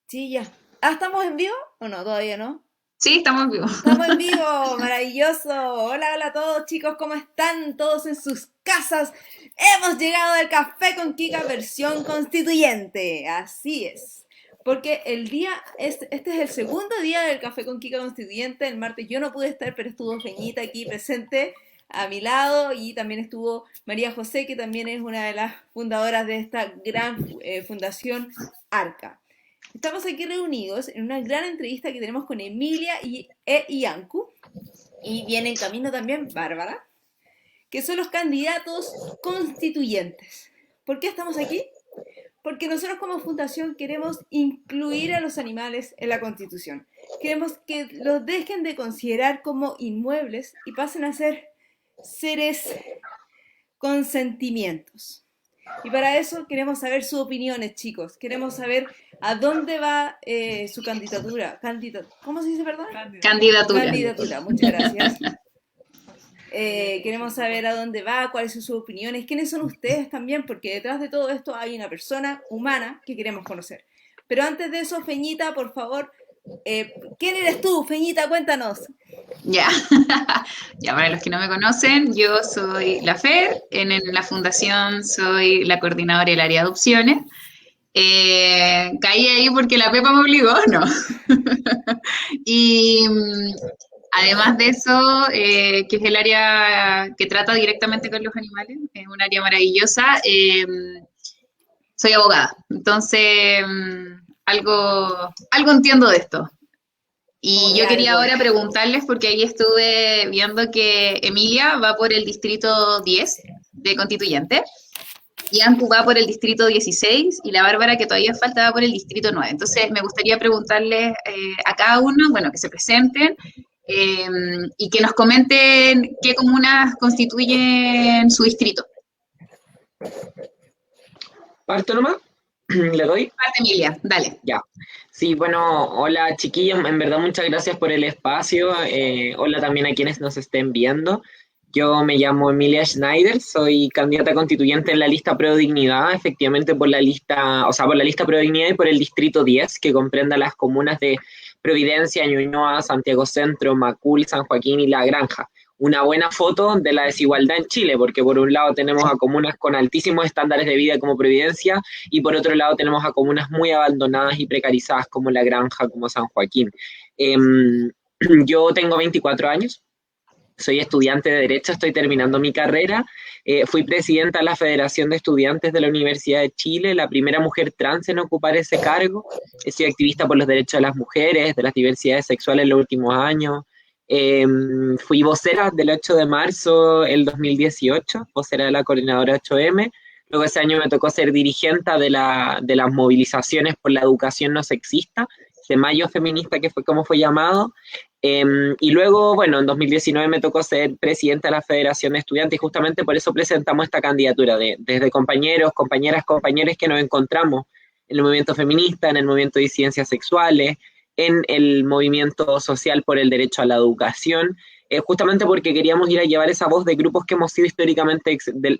Sí, ya. Ah, ¿estamos en vivo o no? Todavía no. Sí, estamos vivos. Estamos en vivo, maravilloso. Hola, hola a todos chicos, ¿cómo están? Todos en sus casas. Hemos llegado al Café con Kika versión constituyente. Así es. Porque este es el segundo día del Café con Kika constituyente. El martes yo no pude estar, pero estuvo Feñita aquí presente a mi lado y también estuvo María José, que también es una de las fundadoras de esta gran fundación Arca. Estamos aquí reunidos en una gran entrevista que tenemos con Emilia e Iancu, y viene en camino también Bárbara, que son los candidatos constituyentes. ¿Por qué estamos aquí? Porque nosotros como fundación queremos incluir a los animales en la Constitución. Queremos que los dejen de considerar como inmuebles y pasen a ser seres con sentimientos. Y para eso queremos saber sus opiniones, chicos. Queremos saber a dónde va su candidatura. ¿Cómo se dice, perdón? Candidatura. Candidatura, muchas gracias. Queremos saber a dónde va, cuáles son sus opiniones, quiénes son ustedes también, porque detrás de todo esto hay una persona humana que queremos conocer. Pero antes de eso, Feñita, por favor, ¿quién eres tú, Feñita? Cuéntanos. Ya. Ya, para los que no me conocen, yo soy la Fer, en la fundación soy la coordinadora del área de adopciones. Caí ahí porque la Pepa me obligó, ¿no? Y además de eso, que es el área que trata directamente con los animales, es un área maravillosa, soy abogada. Entonces, algo entiendo de esto. Y Obvio, yo quería algo. ahora preguntarles, porque ahí estuve viendo que Emilia va por el distrito 10 de Constituyente, y Ancu va por el distrito 16, y la Bárbara, que todavía falta, va por el distrito 9. Entonces, me gustaría preguntarles a cada uno, bueno, que se presenten eh, y que nos comenten qué comunas constituyen su distrito. ¿Parto nomás? ¿Le doy? Parte Emilia, dale. Ya. Sí, bueno, hola chiquillos, en verdad muchas gracias por el espacio. Hola también a quienes nos estén viendo. Yo me llamo Emilia Schneider, soy candidata constituyente en la lista Pro Dignidad, efectivamente por la lista, o sea, por la lista Pro Dignidad y por el distrito 10, que comprende las comunas de Providencia, Ñuñoa, Santiago Centro, Macul, San Joaquín y La Granja. Una buena foto de la desigualdad en Chile, porque por un lado tenemos a comunas con altísimos estándares de vida como Providencia, y por otro lado tenemos a comunas muy abandonadas y precarizadas como La Granja, como San Joaquín. Eh, yo tengo 24 años, soy estudiante de Derecho, estoy terminando mi carrera. Fui presidenta de la Federación de Estudiantes de la Universidad de Chile, la primera mujer trans en ocupar ese cargo. He sido activista por los derechos de las mujeres, de las diversidades sexuales en los últimos años. Eh, Fui vocera del 8 de marzo del 2018, vocera de la coordinadora 8M. Luego ese año me tocó ser dirigente de las movilizaciones por la educación no sexista, de Mayo Feminista, que fue como fue llamado. Y luego, bueno, en 2019 me tocó ser presidenta de la Federación de Estudiantes y justamente por eso presentamos esta candidatura desde compañeros, compañeras, compañeros que nos encontramos en el movimiento feminista, en el movimiento de disidencias sexuales, en el movimiento social por el derecho a la educación, justamente porque queríamos ir a llevar esa voz de grupos que hemos sido históricamente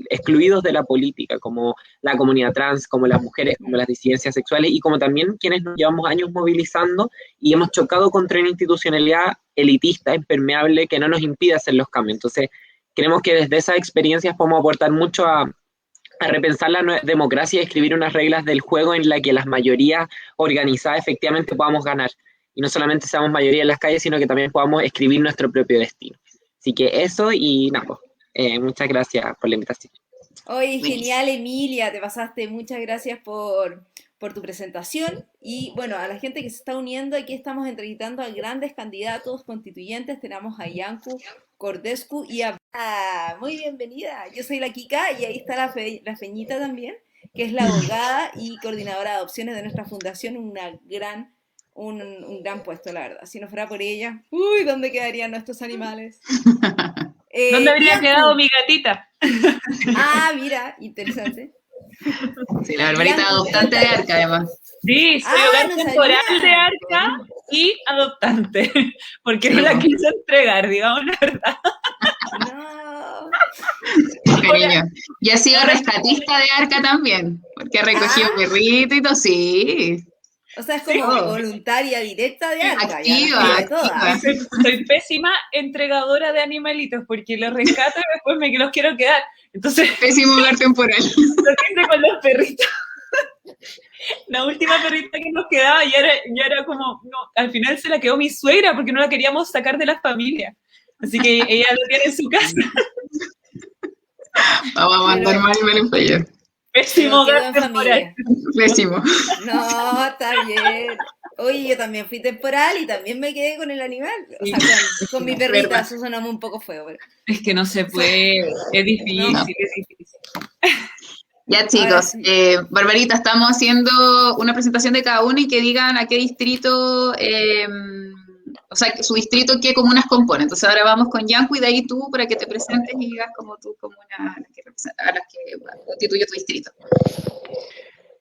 excluidos de la política, como la comunidad trans, como las mujeres, como las disidencias sexuales y como también quienes nos llevamos años movilizando y hemos chocado contra una institucionalidad elitista, impermeable, que no nos impide hacer los cambios. Entonces, creemos que desde esas experiencias podemos aportar mucho a repensar la democracia y escribir unas reglas del juego en la que las mayorías organizadas efectivamente podamos ganar. Y no solamente seamos mayoría en las calles, sino que también podamos escribir nuestro propio destino. Así que eso y nada, pues, muchas gracias por la invitación. Oye, Buenísimo. genial, Emilia, te pasaste. Muchas gracias por tu presentación. Y bueno, a la gente que se está uniendo, aquí estamos entrevistando a grandes candidatos constituyentes. Tenemos a Yanku Cordescu y a... Ah, muy bienvenida. Yo soy la Kika y ahí está la Feñita también, que es la abogada y coordinadora de adopciones de nuestra fundación. Un gran puesto, la verdad. Si no fuera por ella, uy, ¿dónde quedarían nuestros animales? ¿Dónde habría quedado Yanku. mi gatita? Ah, mira, interesante. Sí, la Barbarita Yanku, adoptante de cuéntanos. Arca, además. Sí, soy Ah, hogar no temporal de sabía. Arca y adoptante, porque no Sí, la po, quise entregar, digamos la verdad. No. con Ahora, cariño. Y ha sido ahora, rescatista de Arca también, porque ha recogido Ah, perrito y todo, sí. O sea, es Sí. como voluntaria directa de Arca. ya Activa, la sabe toda. activa. Soy pésima entregadora de animalitos porque los rescato y después me los quiero quedar. Entonces, Pésimo hogar temporal. lo que hice con los perritos. La última perrita que nos quedaba ya era como, no, al final se la quedó mi suegra porque no la queríamos sacar de la familia. Así que ella lo tiene en su casa. Vamos a mandar mal el fallo. Pésimo Pero quedó hogar en temporal. familia. Pésimo. No, está bien. Oye, yo también fui temporal y también me quedé con el animal. O sea, con mi perrita, verdad. eso sonó un poco feo. Pero... Es que no se puede, es difícil, No. es difícil. Ya, chicos, Barbarita, estamos haciendo una presentación de cada uno y que digan a qué distrito, o sea, su distrito, qué comunas compone. Entonces ahora vamos con Yanku y de ahí tú para que te presentes y digas como tu comuna a las que constituye tu distrito.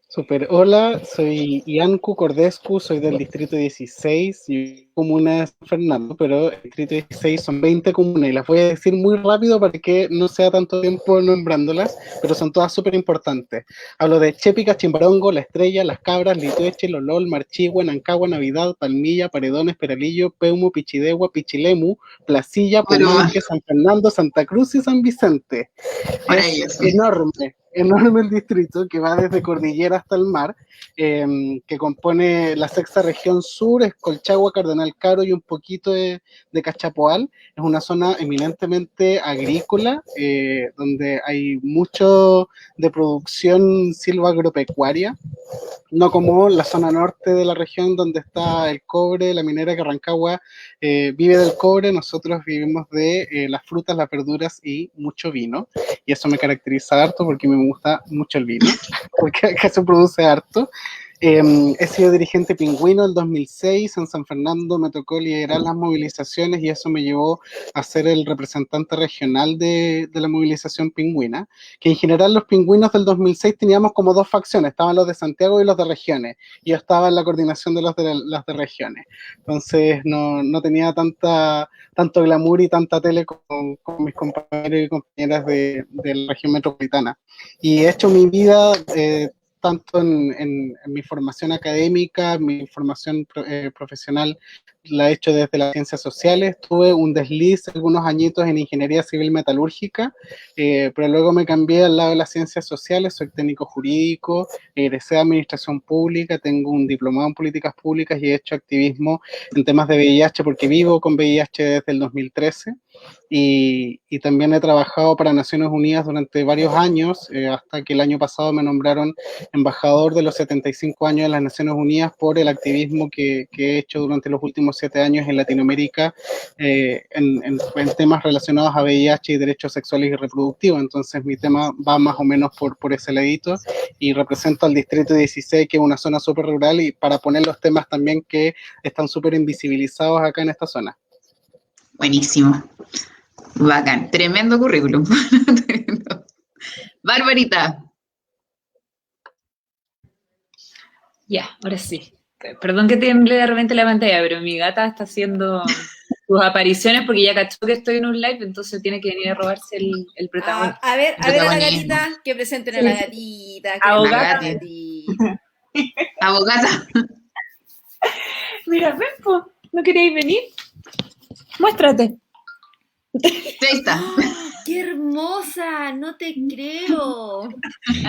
Super, hola, soy Iancu Cordescu, soy del distrito 16, y comuna de San Fernando, pero el distrito 16 son 20 comunas y las voy a decir muy rápido para que no sea tanto tiempo nombrándolas, pero son todas súper importantes. Hablo de Chépica, Chimbarongo, La Estrella, Las Cabras, Litueche, Lolol, Marchigua, Nancagua, Navidad, Palmilla, Paredones, Peralillo, Peumo, Pichidegua, Pichilemu, Placilla, Pumanque, San Fernando, Santa Cruz y San Vicente. Es enorme el distrito que va desde Cordillera hasta el mar, que compone la sexta región sur, es Colchagua, Cardenal Caro y un poquito de Cachapoal. Es una zona eminentemente agrícola, donde hay mucho de producción silvagropecuaria, no como la zona norte de la región donde está el cobre, la minera que Rancagua vive del cobre, nosotros vivimos de las frutas, las verduras y mucho vino, y eso me caracteriza harto porque me gusta mucho el vino, porque acá se produce harto. He sido dirigente pingüino en 2006, en San Fernando me tocó liderar las movilizaciones y eso me llevó a ser el representante regional de la movilización pingüina, que en general los pingüinos del 2006 teníamos como dos facciones, estaban los de Santiago y los de regiones, y yo estaba en la coordinación de los de regiones, entonces no tenía tanto glamour y tanta tele con mis compañeros y compañeras de la región metropolitana, y he hecho mi vida tanto en mi formación académica, mi formación profesional, la he hecho desde las ciencias sociales. Tuve un desliz algunos añitos en ingeniería civil metalúrgica, pero luego me cambié al lado de las ciencias sociales, soy técnico jurídico, egresé de administración pública, tengo un diplomado en políticas públicas y he hecho activismo en temas de VIH porque vivo con VIH desde el 2013. Y también he trabajado para Naciones Unidas durante varios años, hasta que el año pasado me nombraron embajador de los 75 años de las Naciones Unidas por el activismo que he hecho durante los últimos 7 años en Latinoamérica en temas relacionados a VIH y derechos sexuales y reproductivos. Entonces mi tema va más o menos por ese ladito y represento al distrito 16, que es una zona súper rural, y para poner los temas también que están súper invisibilizados acá en esta zona. Buenísimo. Bacán. Tremendo currículum. Barbarita. Ya, ahora sí. Perdón que tiemble de repente la pantalla, pero mi gata está haciendo sus apariciones porque ya cachó que estoy en un live, entonces tiene que venir a robarse el protagonismo. A ver a la gatita, que presenten a la gatita. Abogada. Abogada. Mira, ven, po, ¿no queréis venir? Muéstrate. Ahí está. ¡Qué hermosa! No te creo.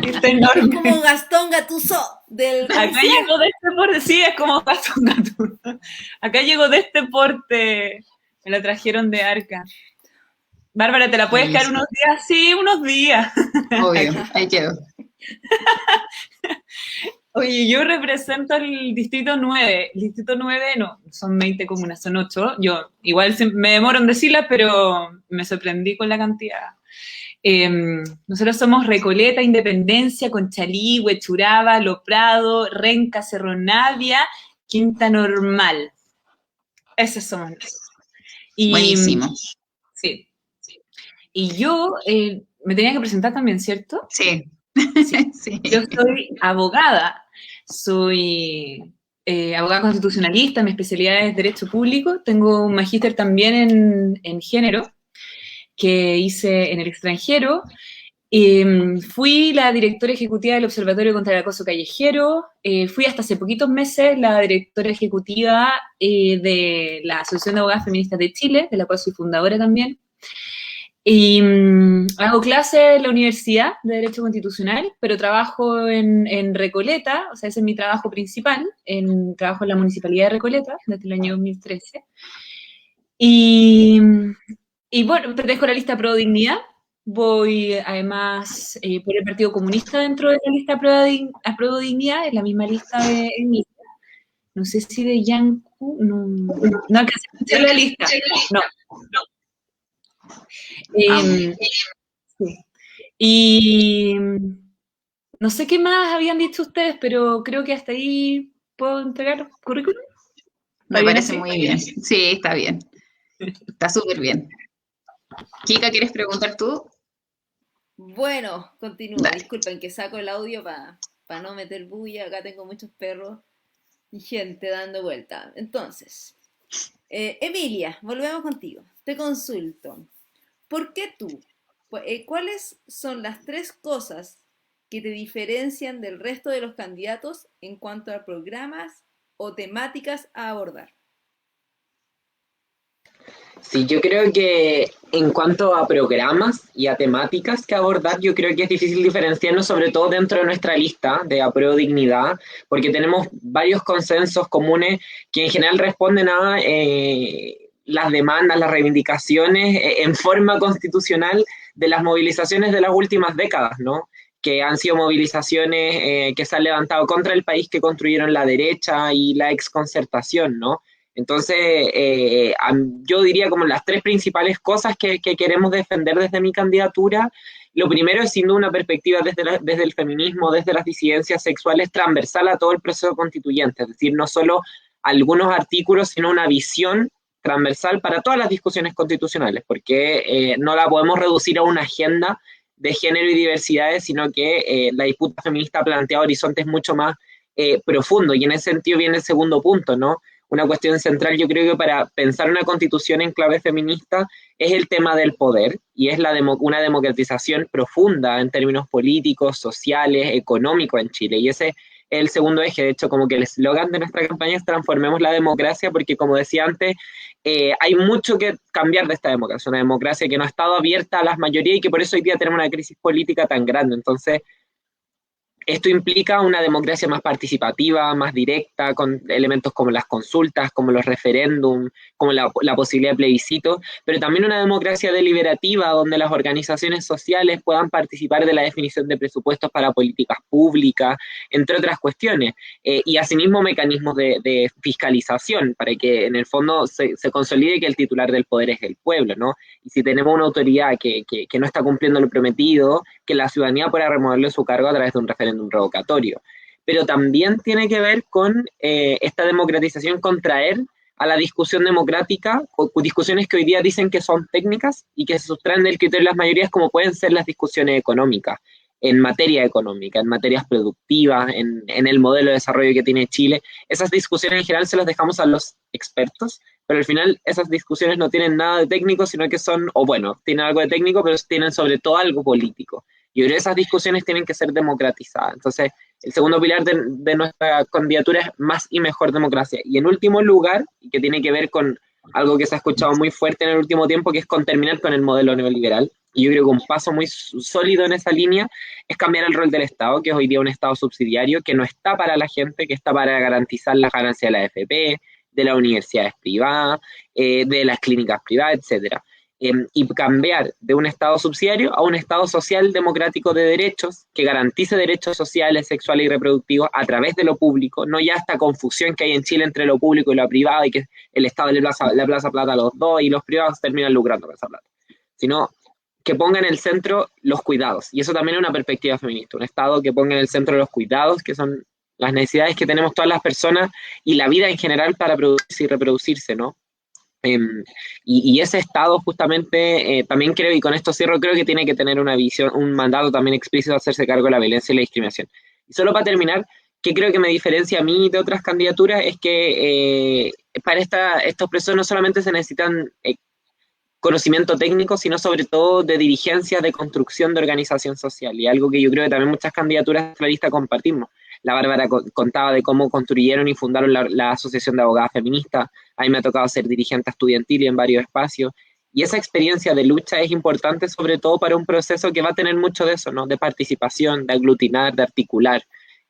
Está enorme. Es como Gastón Gattuso del... Acá llegó de este porte, sí, es como Gastón Gattuso. Acá llegó de este porte, me la trajeron de Arca. Bárbara, ¿te la puedes quedar unos días? Sí, unos días. Obvio, ahí quedó. Oye, yo represento al distrito 9. El distrito 9 no, son 20 comunas, son 8. Yo igual me demoro en decirlas, pero me sorprendí con la cantidad. Nosotros somos Recoleta, Independencia, Conchalí, Huechuraba, Lo Prado, Renca, Cerro Navia, Quinta Normal. Esos somos nosotros. Buenísimo. Sí. Y yo me tenía que presentar también, ¿cierto? Sí. Sí. Yo soy abogada, soy abogada constitucionalista, mi especialidad es Derecho Público, tengo un magíster también en género que hice en el extranjero Fui la directora ejecutiva del Observatorio contra el Acoso Callejero, fui hasta hace poquitos meses la directora ejecutiva de la Asociación de Abogadas Feministas de Chile, de la cual soy fundadora también. Y hago clases en la Universidad de Derecho Constitucional, pero trabajo en Recoleta, o sea, ese es mi trabajo principal, trabajo en la Municipalidad de Recoleta desde el año 2013. Y bueno, pertenezco a la lista Pro Dignidad. Voy, además, por el Partido Comunista dentro de la lista Pro Dignidad, es la misma lista de Emilia. No sé si de Yanku, no alcancé a escuchar la lista. No. Sí. Y no sé qué más habían dicho ustedes, pero creo que hasta ahí puedo entregar currículum. Me parece muy bien. Sí, está bien. Está súper bien. Kika, ¿quieres preguntar tú? Bueno, continúo. Dale. Disculpen que saco el audio para no meter bulla. Acá tengo muchos perros y gente dando vuelta. Entonces, Emilia, volvemos contigo. Te consulto. ¿Por qué tú? ¿Cuáles son las 3 cosas que te diferencian del resto de los candidatos en cuanto a programas o temáticas a abordar? Sí, yo creo que en cuanto a programas y a temáticas que abordar, yo creo que es difícil diferenciarnos, sobre todo dentro de nuestra lista de Apruebo Dignidad, porque tenemos varios consensos comunes que en general responden a las demandas, las reivindicaciones en forma constitucional de las movilizaciones de las últimas décadas, ¿no? Que han sido movilizaciones que se han levantado contra el país que construyeron la derecha y la exconcertación, ¿no? Entonces, yo diría como las 3 principales cosas que queremos defender desde mi candidatura. Lo primero es, sin duda, una perspectiva desde el feminismo, desde las disidencias sexuales, transversal a todo el proceso constituyente, es decir, no solo algunos artículos, sino una visión transversal para todas las discusiones constitucionales, porque no la podemos reducir a una agenda de género y diversidades, sino que la disputa feminista plantea horizontes mucho más profundos, y en ese sentido viene el segundo punto, ¿no? Una cuestión central, yo creo que para pensar una constitución en clave feminista es el tema del poder, y es una democratización profunda en términos políticos, sociales, económicos en Chile, y ese es el segundo eje. De hecho, como que el eslogan de nuestra campaña es transformemos la democracia, porque como decía antes, hay mucho que cambiar de esta democracia, una democracia que no ha estado abierta a las mayorías y que por eso hoy día tenemos una crisis política tan grande. Entonces, esto implica una democracia más participativa, más directa, con elementos como las consultas, como los referéndums, como la posibilidad de plebiscito, pero también una democracia deliberativa donde las organizaciones sociales puedan participar de la definición de presupuestos para políticas públicas, entre otras cuestiones, y asimismo mecanismos de fiscalización para que en el fondo se consolide que el titular del poder es el pueblo, ¿no? Y si tenemos una autoridad que no está cumpliendo lo prometido, que la ciudadanía pueda removerle su cargo a través de un referéndum revocatorio. Pero también tiene que ver con esta democratización, contraer a la discusión democrática, discusiones que hoy día dicen que son técnicas y que se sustraen del criterio de las mayorías, como pueden ser las discusiones económicas, en materia económica, en materias productivas, en el modelo de desarrollo que tiene Chile. Esas discusiones en general se las dejamos a los expertos, pero al final esas discusiones no tienen nada de técnico, sino que son, o bueno, tienen algo de técnico, pero tienen sobre todo algo político. Y ahora esas discusiones tienen que ser democratizadas. Entonces, el segundo pilar de nuestra candidatura es más y mejor democracia. Y en último lugar, y que tiene que ver con algo que se ha escuchado muy fuerte en el último tiempo, que es con terminar con el modelo neoliberal. Y yo creo que un paso muy sólido en esa línea es cambiar el rol del Estado, que es hoy día un Estado subsidiario, que no está para la gente, que está para garantizar la ganancia de la AFP, de las universidades privadas, de las clínicas privadas, etcétera. Y cambiar de un Estado subsidiario a un Estado social democrático de derechos, que garantice derechos sociales, sexuales y reproductivos a través de lo público, no ya esta confusión que hay en Chile entre lo público y lo privado, y que el Estado le plaza plata a los dos y los privados terminan lucrando con esa plata, sino que ponga en el centro los cuidados. Y eso también es una perspectiva feminista, un Estado que ponga en el centro los cuidados, que son las necesidades que tenemos todas las personas y la vida en general para producirse y reproducirse, ¿no? Y ese Estado justamente, también creo, y con esto cierro, creo que tiene que tener una visión, un mandato también explícito de hacerse cargo de la violencia y la discriminación. Y solo para terminar, que creo que me diferencia a mí de otras candidaturas es que para estos procesos no solamente se necesitan conocimiento técnico, sino sobre todo de dirigencia, de construcción de organización social, y algo que yo creo que también muchas candidaturas de la lista compartimos. La Bárbara contaba de cómo construyeron y fundaron la Asociación de Abogadas Feministas, a mí me ha tocado ser dirigente estudiantil y en varios espacios, y esa experiencia de lucha es importante sobre todo para un proceso que va a tener mucho de eso, ¿no? De participación, de aglutinar, de articular,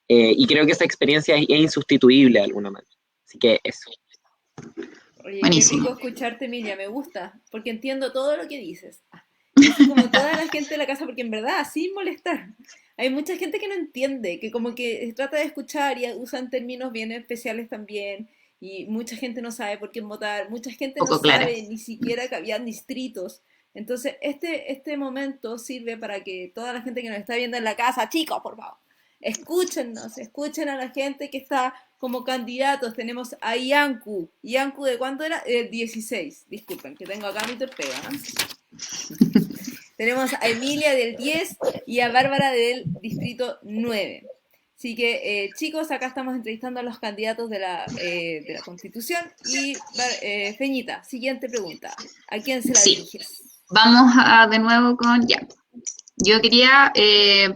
y creo que esa experiencia es insustituible de alguna manera. Así que eso. Oye, qué rico Buenísimo. escucharte, Emilia, me gusta, porque entiendo todo lo que dices. Y así como toda la gente de la casa, porque en verdad, sin molestar, hay mucha gente que no entiende, que como que trata de escuchar y usan términos bien especiales también, y mucha gente no sabe por quién votar, mucha gente no Poco clara. sabe ni siquiera que había distritos. Entonces, este momento sirve para que toda la gente que nos está viendo en la casa, chicos, por favor, escúchennos, escuchen a la gente que está como candidatos. Tenemos a Iancu. ¿Iancu de cuánto era? 16. Disculpen, que tengo acá mi torpeda, ¿no? Tenemos a Emilia del 10 y a Bárbara del distrito 9. Así que, chicos, acá estamos entrevistando a los candidatos de la Constitución. Y, Feñita, siguiente pregunta. ¿A quién se la Sí, diriges? vamos de nuevo con ya. Yo quería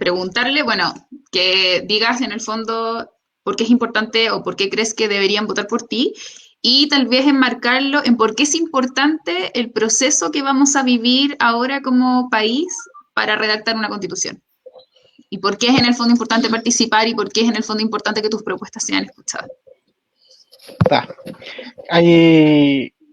preguntarle, bueno, que digas en el fondo por qué es importante o por qué crees que deberían votar por ti y tal vez enmarcarlo en por qué es importante el proceso que vamos a vivir ahora como país para redactar una constitución. Y por qué es en el fondo importante participar y por qué es en el fondo importante que tus propuestas sean escuchadas. Ta.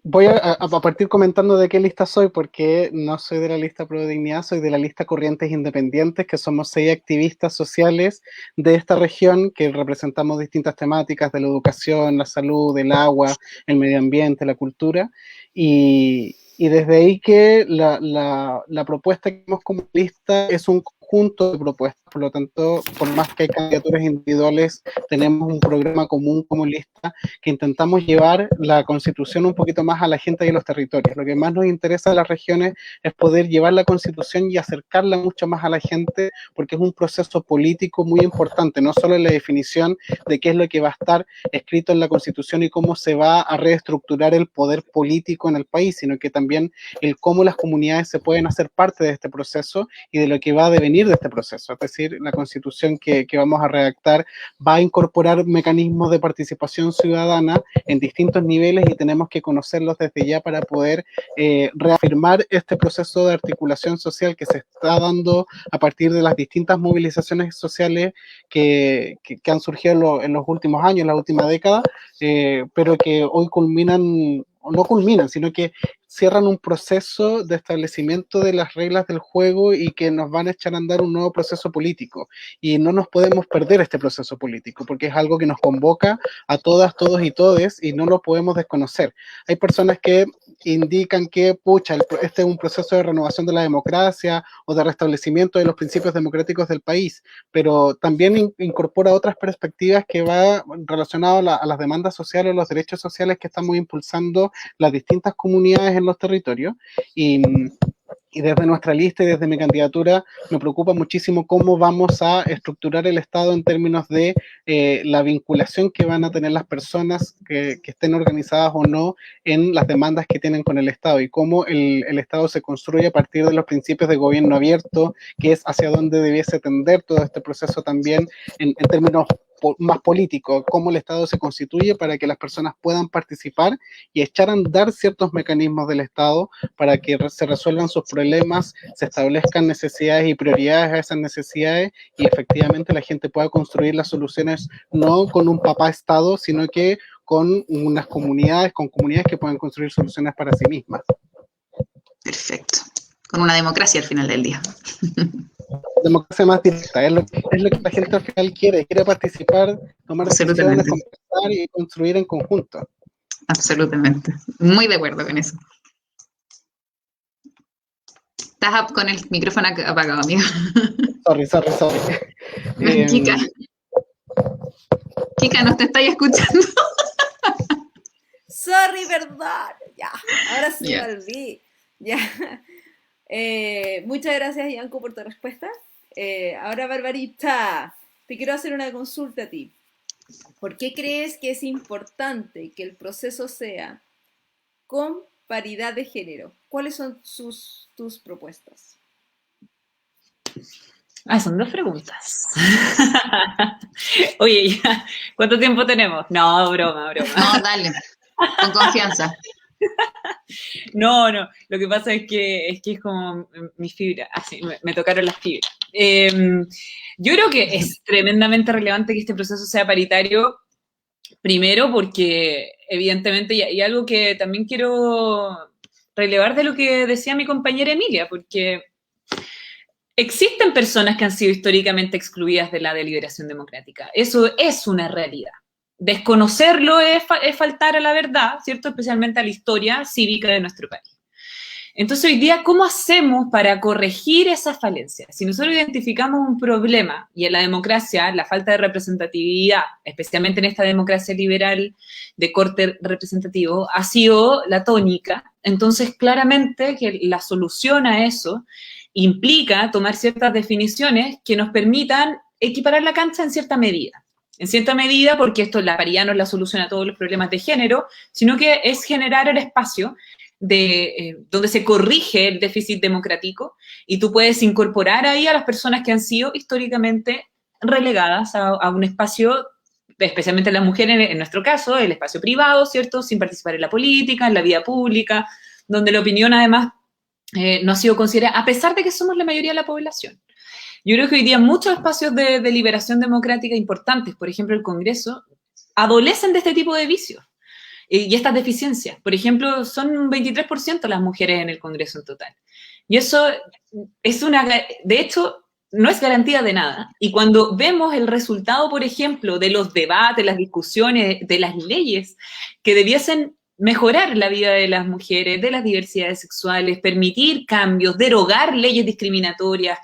Voy a partir comentando de qué lista soy, porque no soy de la lista Pro Dignidad, soy de la lista Corrientes Independientes, que somos 6 activistas sociales de esta región que representamos distintas temáticas de la educación, la salud, el agua, el medio ambiente, la cultura, y desde ahí que la propuesta que tenemos como lista es un conjunto de propuestas, por lo tanto, por más que hay candidaturas individuales, tenemos un programa común como lista que intentamos llevar la Constitución un poquito más a la gente y a los territorios. Lo que más nos interesa a las regiones es poder llevar la Constitución y acercarla mucho más a la gente, porque es un proceso político muy importante, no solo en la definición de qué es lo que va a estar escrito en la Constitución y cómo se va a reestructurar el poder político en el país, sino que también el cómo las comunidades se pueden hacer parte de este proceso y de lo que va a devenir de este proceso. Es decir, la Constitución que vamos a redactar va a incorporar mecanismos de participación ciudadana en distintos niveles y tenemos que conocerlos desde ya para poder reafirmar este proceso de articulación social que se está dando a partir de las distintas movilizaciones sociales que han surgido en los últimos años, en la última década, pero que hoy culminan, o no culminan, sino que cierran un proceso de establecimiento de las reglas del juego y que nos van a echar a andar un nuevo proceso político. Y no nos podemos perder este proceso político, porque es algo que nos convoca a todas, todos y todes, y no lo podemos desconocer. Hay personas que indican que, pucha, este es un proceso de renovación de la democracia o de restablecimiento de los principios democráticos del país, pero también incorpora otras perspectivas que va relacionado a las demandas sociales, los derechos sociales que estamos impulsando las distintas comunidades en los territorios, y desde nuestra lista y desde mi candidatura me preocupa muchísimo cómo vamos a estructurar el Estado en términos de la vinculación que van a tener las personas que estén organizadas o no en las demandas que tienen con el Estado, y cómo el Estado se construye a partir de los principios de gobierno abierto, que es hacia dónde debiese tender todo este proceso también en términos más político, cómo el Estado se constituye para que las personas puedan participar y echar a andar ciertos mecanismos del Estado para que se resuelvan sus problemas, se establezcan necesidades y prioridades a esas necesidades, y efectivamente la gente pueda construir las soluciones no con un papá Estado, sino que con unas comunidades, con comunidades que puedan construir soluciones para sí mismas. Perfecto. Con una democracia al final del día. Democracia más directa, es lo que la gente al final quiere participar, tomar decisiones, Absolutamente. conversar y construir en conjunto. Absolutamente. Muy de acuerdo con eso. Estás con el micrófono apagado, amigo. Sorry. Kika, ¿nos te estáis escuchando? Sorry, perdón. Ya, ahora sí Ya. volví. Ya. Muchas gracias, Iancu, por tu respuesta. Ahora, Barbarita, te quiero hacer una consulta a ti. ¿Por qué crees que es importante que el proceso sea con paridad de género. ¿Cuáles son tus propuestas? Son 2 preguntas. Oye, ya, ¿cuánto tiempo tenemos? No, broma. No, dale, con confianza. No, lo que pasa es que es como mi fibra, así, me tocaron las fibras. Yo creo que es tremendamente relevante que este proceso sea paritario, primero porque evidentemente, y algo que también quiero relevar de lo que decía mi compañera Emilia, porque existen personas que han sido históricamente excluidas de la deliberación democrática. Eso es una realidad. Desconocerlo es faltar a la verdad, ¿cierto? Especialmente a la historia cívica de nuestro país. Entonces, hoy día, ¿cómo hacemos para corregir esas falencias? Si nosotros identificamos un problema, y en la democracia, la falta de representatividad, especialmente en esta democracia liberal de corte representativo, ha sido la tónica, entonces claramente que la solución a eso implica tomar ciertas definiciones que nos permitan equiparar la cancha en cierta medida. En cierta medida, porque esto, la paridad no es la solución a todos los problemas de género, sino que es generar el espacio donde se corrige el déficit democrático y tú puedes incorporar ahí a las personas que han sido históricamente relegadas a un espacio, especialmente las mujeres en nuestro caso, el espacio privado, ¿cierto? Sin participar en la política, en la vida pública, donde la opinión además no ha sido considerada, a pesar de que somos la mayoría de la población. Yo creo que hoy día muchos espacios de deliberación democrática importantes, por ejemplo el Congreso, adolecen de este tipo de vicios y estas deficiencias. Por ejemplo, son un 23% las mujeres en el Congreso en total. Y eso es de hecho, no es garantía de nada. Y cuando vemos el resultado, por ejemplo, de los debates, las discusiones, de las leyes que debiesen mejorar la vida de las mujeres, de las diversidades sexuales, permitir cambios, derogar leyes discriminatorias,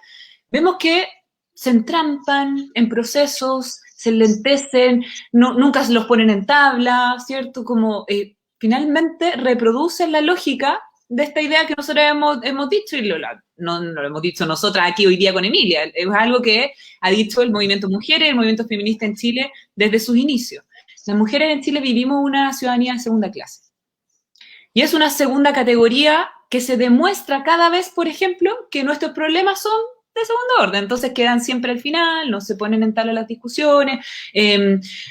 vemos que se entrampan en procesos, se enlentecen, nunca se los ponen en tabla, ¿cierto? Como finalmente reproducen la lógica de esta idea que nosotros hemos dicho, y no lo hemos dicho nosotras aquí hoy día con Emilia, es algo que ha dicho el movimiento mujeres, el movimiento feminista en Chile desde sus inicios. Las mujeres en Chile vivimos una ciudadanía de segunda clase. Y es una segunda categoría que se demuestra cada vez, por ejemplo, que nuestros problemas son de segundo orden, entonces quedan siempre al final, no se ponen en tabla las discusiones,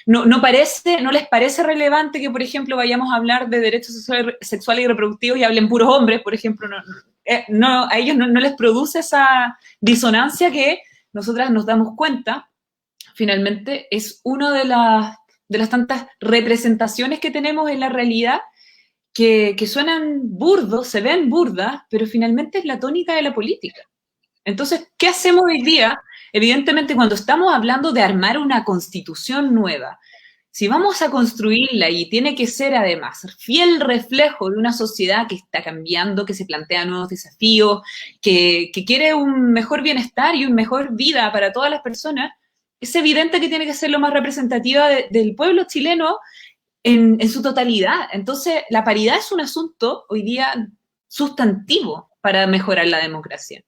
no les parece relevante que, por ejemplo, vayamos a hablar de derechos sexuales y reproductivos y hablen puros hombres, por ejemplo, a ellos no les produce esa disonancia que nosotras nos damos cuenta, finalmente es una de las tantas representaciones que tenemos en la realidad que suenan burdos, se ven burdas, pero finalmente es la tónica de la política. Entonces, ¿qué hacemos hoy día? Evidentemente, cuando estamos hablando de armar una constitución nueva, si vamos a construirla y tiene que ser además fiel reflejo de una sociedad que está cambiando, que se plantea nuevos desafíos, que quiere un mejor bienestar y una mejor vida para todas las personas, es evidente que tiene que ser lo más representativa del pueblo chileno en su totalidad. Entonces, la paridad es un asunto hoy día sustantivo para mejorar la democracia.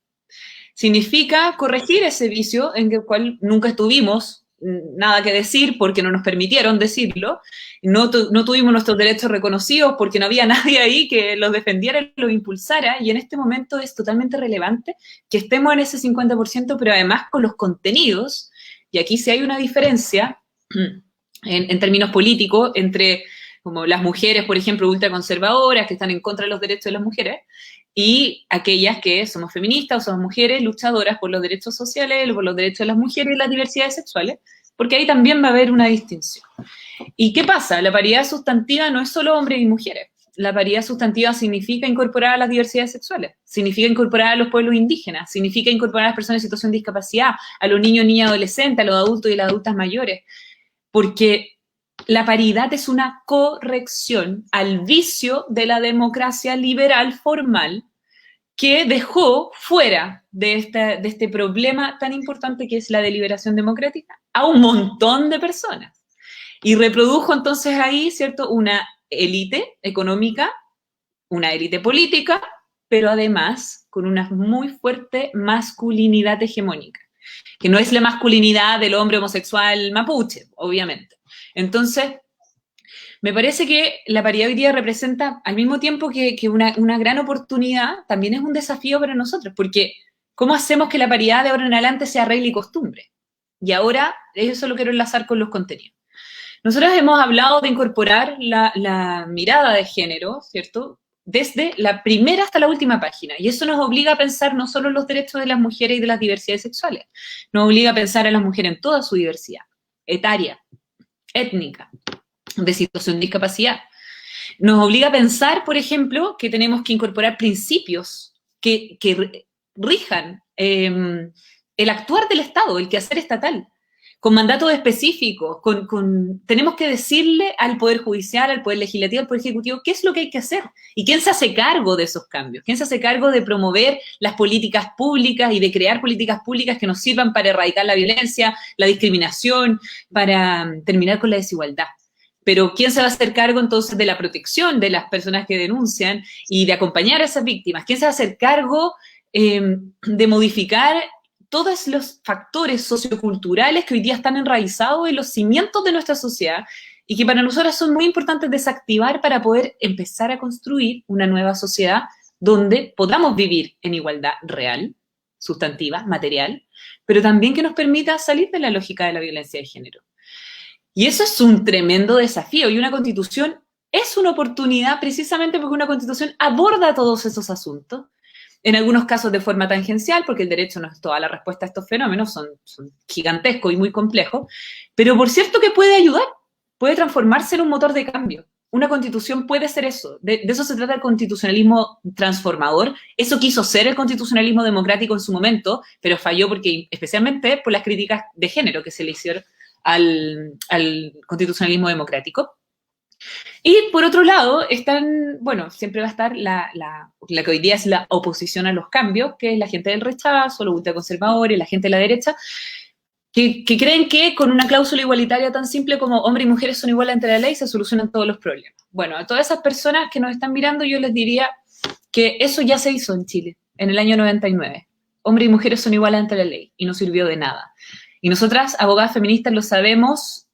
Significa corregir ese vicio en el cual nunca tuvimos nada que decir porque no nos permitieron decirlo, no tuvimos nuestros derechos reconocidos porque no había nadie ahí que los defendiera y los impulsara, y en este momento es totalmente relevante que estemos en ese 50%, pero además con los contenidos, y aquí sí hay una diferencia en términos políticos entre como las mujeres, por ejemplo, ultraconservadoras que están en contra de los derechos de las mujeres, y aquellas que somos feministas o somos mujeres luchadoras por los derechos sociales, por los derechos de las mujeres y las diversidades sexuales, porque ahí también va a haber una distinción. ¿Y qué pasa? La paridad sustantiva no es solo hombres y mujeres. La paridad sustantiva significa incorporar a las diversidades sexuales, significa incorporar a los pueblos indígenas, significa incorporar a las personas en situación de discapacidad, a los niños, niñas, adolescentes, a los adultos y las adultas mayores, porque la paridad es una corrección al vicio de la democracia liberal formal que dejó fuera de este problema tan importante que es la deliberación democrática a un montón de personas. Y reprodujo entonces ahí, ¿cierto?, una élite económica, una élite política, pero además con una muy fuerte masculinidad hegemónica, que no es la masculinidad del hombre homosexual mapuche, obviamente. Entonces, me parece que la paridad hoy día representa, al mismo tiempo que una gran oportunidad, también es un desafío para nosotros, porque ¿cómo hacemos que la paridad de ahora en adelante sea regla y costumbre? Y ahora, eso lo quiero enlazar con los contenidos. Nosotros hemos hablado de incorporar la mirada de género, ¿cierto?, desde la primera hasta la última página, y eso nos obliga a pensar no solo en los derechos de las mujeres y de las diversidades sexuales, nos obliga a pensar a las mujeres en toda su diversidad, etaria, étnica, de situación de discapacidad. Nos obliga a pensar, por ejemplo, que tenemos que incorporar principios que rijan el actuar del Estado, el quehacer estatal, con mandatos específicos, tenemos que decirle al Poder Judicial, al Poder Legislativo, al Poder Ejecutivo, qué es lo que hay que hacer y quién se hace cargo de esos cambios, quién se hace cargo de promover las políticas públicas y de crear políticas públicas que nos sirvan para erradicar la violencia, la discriminación, para terminar con la desigualdad. Pero ¿quién se va a hacer cargo entonces de la protección de las personas que denuncian y de acompañar a esas víctimas? ¿Quién se va a hacer cargo de modificar todos los factores socioculturales que hoy día están enraizados en los cimientos de nuestra sociedad y que para nosotros son muy importantes desactivar para poder empezar a construir una nueva sociedad donde podamos vivir en igualdad real, sustantiva, material, pero también que nos permita salir de la lógica de la violencia de género? Y eso es un tremendo desafío, y una constitución es una oportunidad precisamente porque una constitución aborda todos esos asuntos, en algunos casos de forma tangencial, porque el derecho no es toda la respuesta a estos fenómenos, son gigantescos y muy complejos, pero por cierto que puede ayudar, puede transformarse en un motor de cambio. Una constitución puede ser eso, de eso se trata el constitucionalismo transformador, eso quiso ser el constitucionalismo democrático en su momento, pero falló porque, especialmente por las críticas de género que se le hicieron al constitucionalismo democrático. Y por otro lado, siempre va a estar la que hoy día es la oposición a los cambios, que es la gente del rechazo, los ultraconservadores, la gente de la derecha, que creen que con una cláusula igualitaria tan simple como hombres y mujeres son iguales ante la ley se solucionan todos los problemas. Bueno, a todas esas personas que nos están mirando yo les diría que eso ya se hizo en Chile, en el año 99. Hombres y mujeres son iguales ante la ley y no sirvió de nada. Y nosotras, abogadas feministas, lo sabemos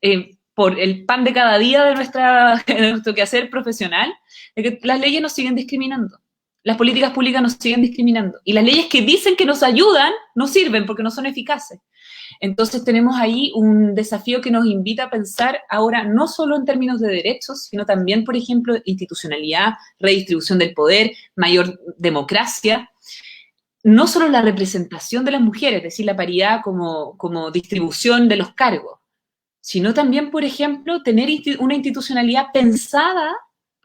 por el pan de cada día de nuestro quehacer profesional, de que las leyes nos siguen discriminando, las políticas públicas nos siguen discriminando, y las leyes que dicen que nos ayudan no sirven porque no son eficaces. Entonces tenemos ahí un desafío que nos invita a pensar ahora no solo en términos de derechos, sino también, por ejemplo, institucionalidad, redistribución del poder, mayor democracia, no solo la representación de las mujeres, es decir, la paridad como distribución de los cargos, sino también, por ejemplo, tener una institucionalidad pensada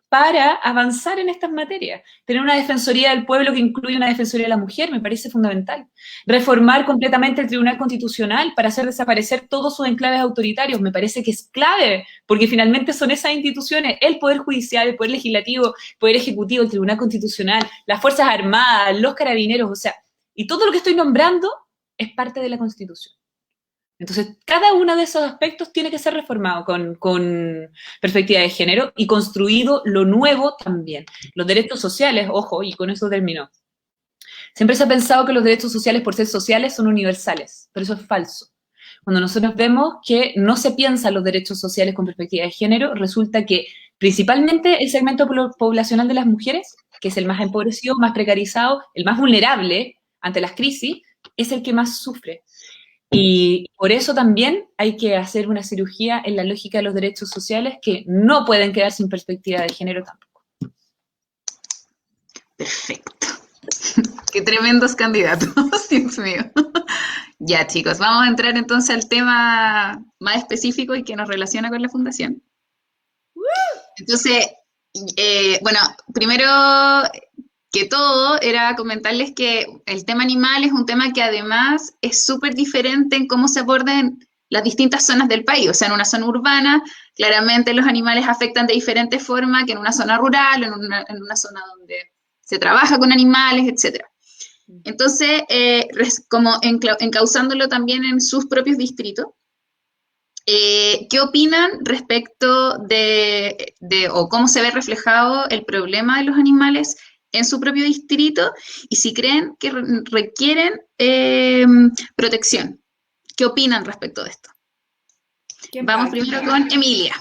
para avanzar en estas materias. Tener una defensoría del pueblo que incluye una defensoría de la mujer me parece fundamental. Reformar completamente el Tribunal Constitucional para hacer desaparecer todos sus enclaves autoritarios me parece que es clave, porque finalmente son esas instituciones, el Poder Judicial, el Poder Legislativo, el Poder Ejecutivo, el Tribunal Constitucional, las Fuerzas Armadas, los Carabineros, o sea, y todo lo que estoy nombrando es parte de la Constitución. Entonces, cada uno de esos aspectos tiene que ser reformado con perspectiva de género y construido lo nuevo también. Los derechos sociales, ojo, y con eso termino. Siempre se ha pensado que los derechos sociales, por ser sociales, son universales, pero eso es falso. Cuando nosotros vemos que no se piensan los derechos sociales con perspectiva de género, resulta que principalmente el segmento poblacional de las mujeres, que es el más empobrecido, más precarizado, el más vulnerable ante las crisis, es el que más sufre. Y por eso también hay que hacer una cirugía en la lógica de los derechos sociales que no pueden quedar sin perspectiva de género tampoco. Perfecto. Qué tremendos candidatos, Dios mío. Ya, chicos, vamos a entrar entonces al tema más específico y que nos relaciona con la fundación. Entonces, primero que todo era comentarles que el tema animal es un tema que además es súper diferente en cómo se abordan las distintas zonas del país. O sea, en una zona urbana, claramente los animales afectan de diferente forma que en una zona rural, en una zona donde se trabaja con animales, etc. Entonces, como encauzándolo también en sus propios distritos, ¿qué opinan respecto o cómo se ve reflejado el problema de los animales en su propio distrito y si creen que requieren protección? ¿Qué opinan respecto de esto? Vamos primero con Emilia.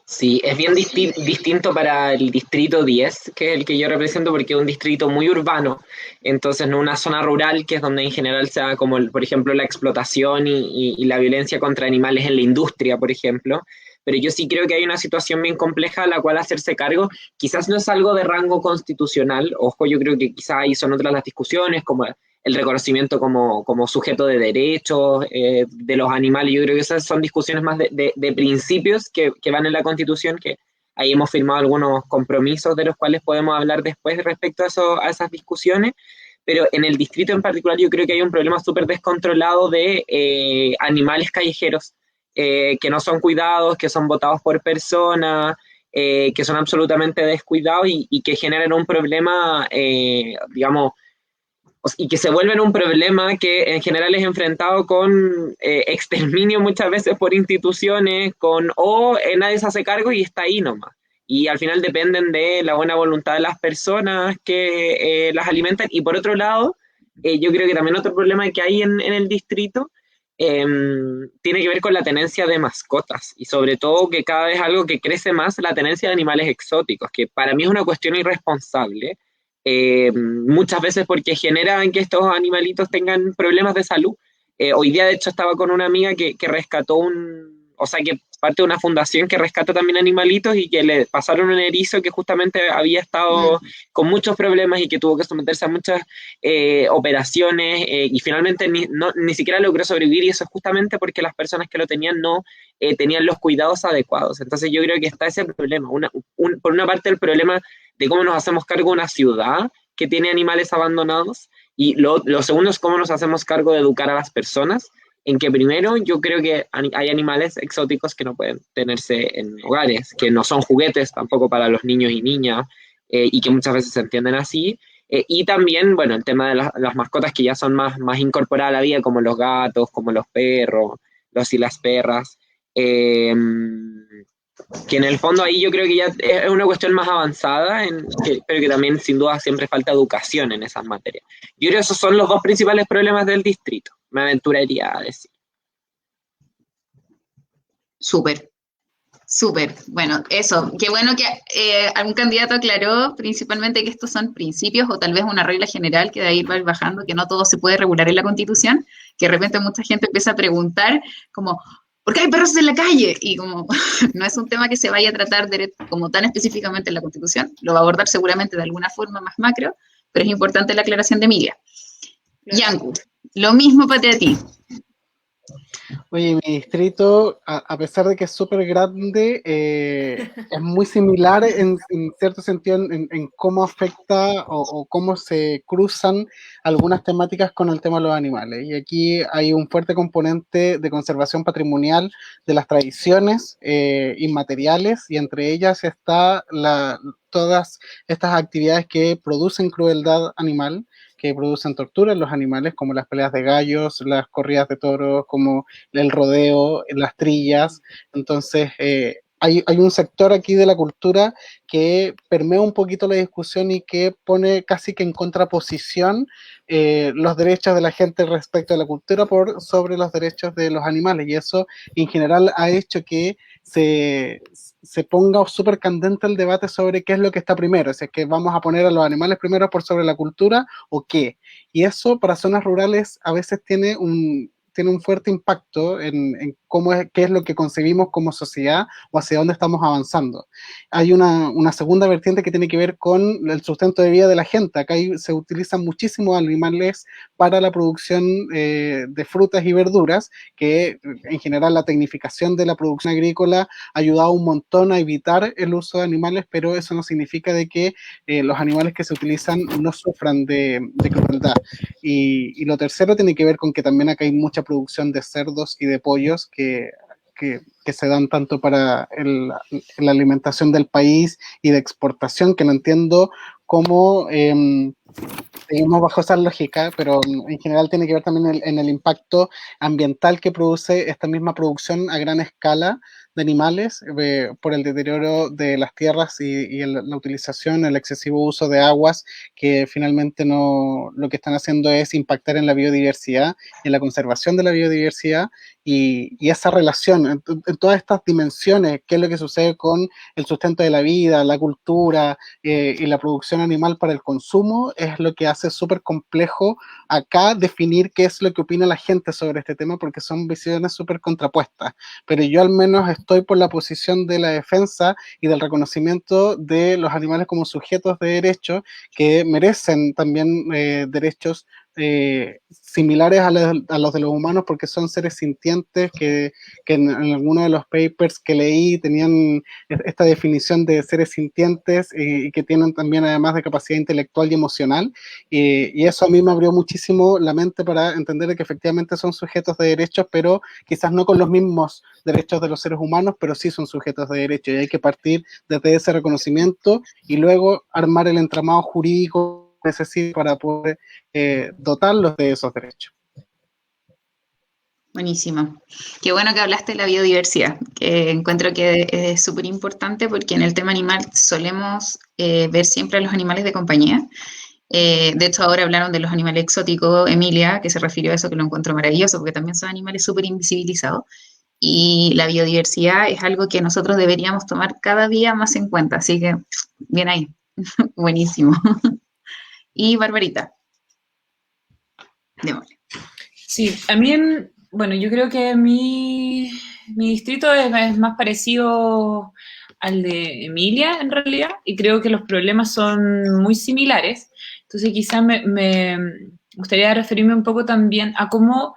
Sí, es bien distinto para el distrito 10, que es el que yo represento, porque es un distrito muy urbano, entonces no una zona rural, que es donde en general se da como, por ejemplo, la explotación y la violencia contra animales en la industria, por ejemplo. Pero yo sí creo que hay una situación bien compleja a la cual hacerse cargo. Quizás no es algo de rango constitucional, ojo, yo creo que quizás ahí son otras las discusiones, como el reconocimiento como sujeto de derechos de los animales. Yo creo que esas son discusiones más de principios que van en la Constitución, que ahí hemos firmado algunos compromisos de los cuales podemos hablar después respecto a, eso, a esas discusiones. Pero en el distrito en particular yo creo que hay un problema súper descontrolado de animales callejeros que no son cuidados, que son botados por personas, que son absolutamente descuidados y que generan un problema, digamos, y que se vuelven un problema que en general es enfrentado con exterminio muchas veces por instituciones, o nadie se hace cargo y está ahí nomás. Y al final dependen de la buena voluntad de las personas que las alimentan. Y por otro lado, yo creo que también otro problema que hay en el distrito tiene que ver con la tenencia de mascotas y sobre todo que cada vez algo que crece más, la tenencia de animales exóticos, que para mí es una cuestión irresponsable muchas veces porque generan que estos animalitos tengan problemas de salud. Hoy día, de hecho, estaba con una amiga que rescató o sea, que parte de una fundación que rescata también animalitos y que le pasaron un erizo que justamente había estado con muchos problemas y que tuvo que someterse a muchas operaciones y finalmente ni siquiera logró sobrevivir y eso es justamente porque las personas que lo tenían no tenían los cuidados adecuados. Entonces yo creo que está ese problema. Por una parte el problema de cómo nos hacemos cargo de una ciudad que tiene animales abandonados y lo segundo es cómo nos hacemos cargo de educar a las personas, en que primero yo creo que hay animales exóticos que no pueden tenerse en hogares, que no son juguetes tampoco para los niños y niñas y que muchas veces se entienden así. Y también, bueno, el tema de las mascotas que ya son más incorporadas a la vida, como los gatos, como los perros, los y las perras. Que en el fondo ahí yo creo que ya es una cuestión más avanzada, pero que también sin duda siempre falta educación en esas materias. Yo creo que esos son los dos principales problemas del distrito, me aventuraría a decir. Súper, súper. Bueno, eso. Qué bueno que algún candidato aclaró principalmente que estos son principios o tal vez una regla general que de ahí va bajando, que no todo se puede regular en la Constitución, que de repente mucha gente empieza a preguntar como, ¿por qué hay perros en la calle? Y como no es un tema que se vaya a tratar como tan específicamente en la Constitución, lo va a abordar seguramente de alguna forma más macro, pero es importante la aclaración de Emilia. Claro. Yanku, lo mismo para ti. Oye, mi distrito, a pesar de que es súper grande, es muy similar en cierto sentido en cómo afecta o cómo se cruzan algunas temáticas con el tema de los animales. Y aquí hay un fuerte componente de conservación patrimonial de las tradiciones inmateriales y entre ellas está todas estas actividades que producen crueldad animal, que producen tortura en los animales, como las peleas de gallos, las corridas de toros, como el rodeo, las trillas. Entonces, hay un sector aquí de la cultura que permea un poquito la discusión y que pone casi que en contraposición los derechos de la gente respecto a la cultura por sobre los derechos de los animales. Y eso, en general, ha hecho que se ponga súper candente el debate sobre qué es lo que está primero, si es que vamos a poner a los animales primero por sobre la cultura o qué. Y eso para zonas rurales a veces tiene un fuerte impacto en qué es lo que concebimos como sociedad o hacia dónde estamos avanzando. Hay una segunda vertiente que tiene que ver con el sustento de vida de la gente. Acá se utilizan muchísimos animales para la producción de frutas y verduras, que en general la tecnificación de la producción agrícola ha ayudado un montón a evitar el uso de animales, pero eso no significa de que los animales que se utilizan no sufran de crueldad. Y lo tercero tiene que ver con que también acá hay mucha producción de cerdos y de pollos que se dan tanto para la alimentación del país y de exportación, que no entiendo cómo seguimos bajo esa lógica, pero en general tiene que ver también en el impacto ambiental que produce esta misma producción a gran escala de animales por el deterioro de las tierras y la utilización, el excesivo uso de aguas que finalmente lo que están haciendo es impactar en la biodiversidad, en la conservación de la biodiversidad y esa relación en todas estas dimensiones, qué es lo que sucede con el sustento de la vida, la cultura y la producción animal para el consumo, es lo que hace súper complejo acá definir qué es lo que opina la gente sobre este tema, porque son visiones súper contrapuestas. Pero yo al menos estoy por la posición de la defensa y del reconocimiento de los animales como sujetos de derechos que merecen también derechos similares a los de los humanos, porque son seres sintientes que en alguno de los papers que leí tenían esta definición de seres sintientes y que tienen también además de capacidad intelectual y emocional, y eso a mí me abrió muchísimo la mente para entender que efectivamente son sujetos de derechos, pero quizás no con los mismos derechos de los seres humanos, pero sí son sujetos de derechos, y hay que partir desde ese reconocimiento y luego armar el entramado jurídico necesita para poder dotarlos de esos derechos. Buenísimo. Qué bueno que hablaste de la biodiversidad, que encuentro que es súper importante porque en el tema animal solemos ver siempre a los animales de compañía. De hecho, ahora hablaron de los animales exóticos, Emilia, que se refirió a eso, que lo encuentro maravilloso, porque también son animales súper invisibilizados. Y la biodiversidad es algo que nosotros deberíamos tomar cada día más en cuenta. Así que, bien ahí. Buenísimo. Y Barbarita. Démosle. Sí, a mí, bueno, yo creo que mi distrito es más parecido al de Emilia, en realidad, y creo que los problemas son muy similares. Entonces, quizás me gustaría referirme un poco también a cómo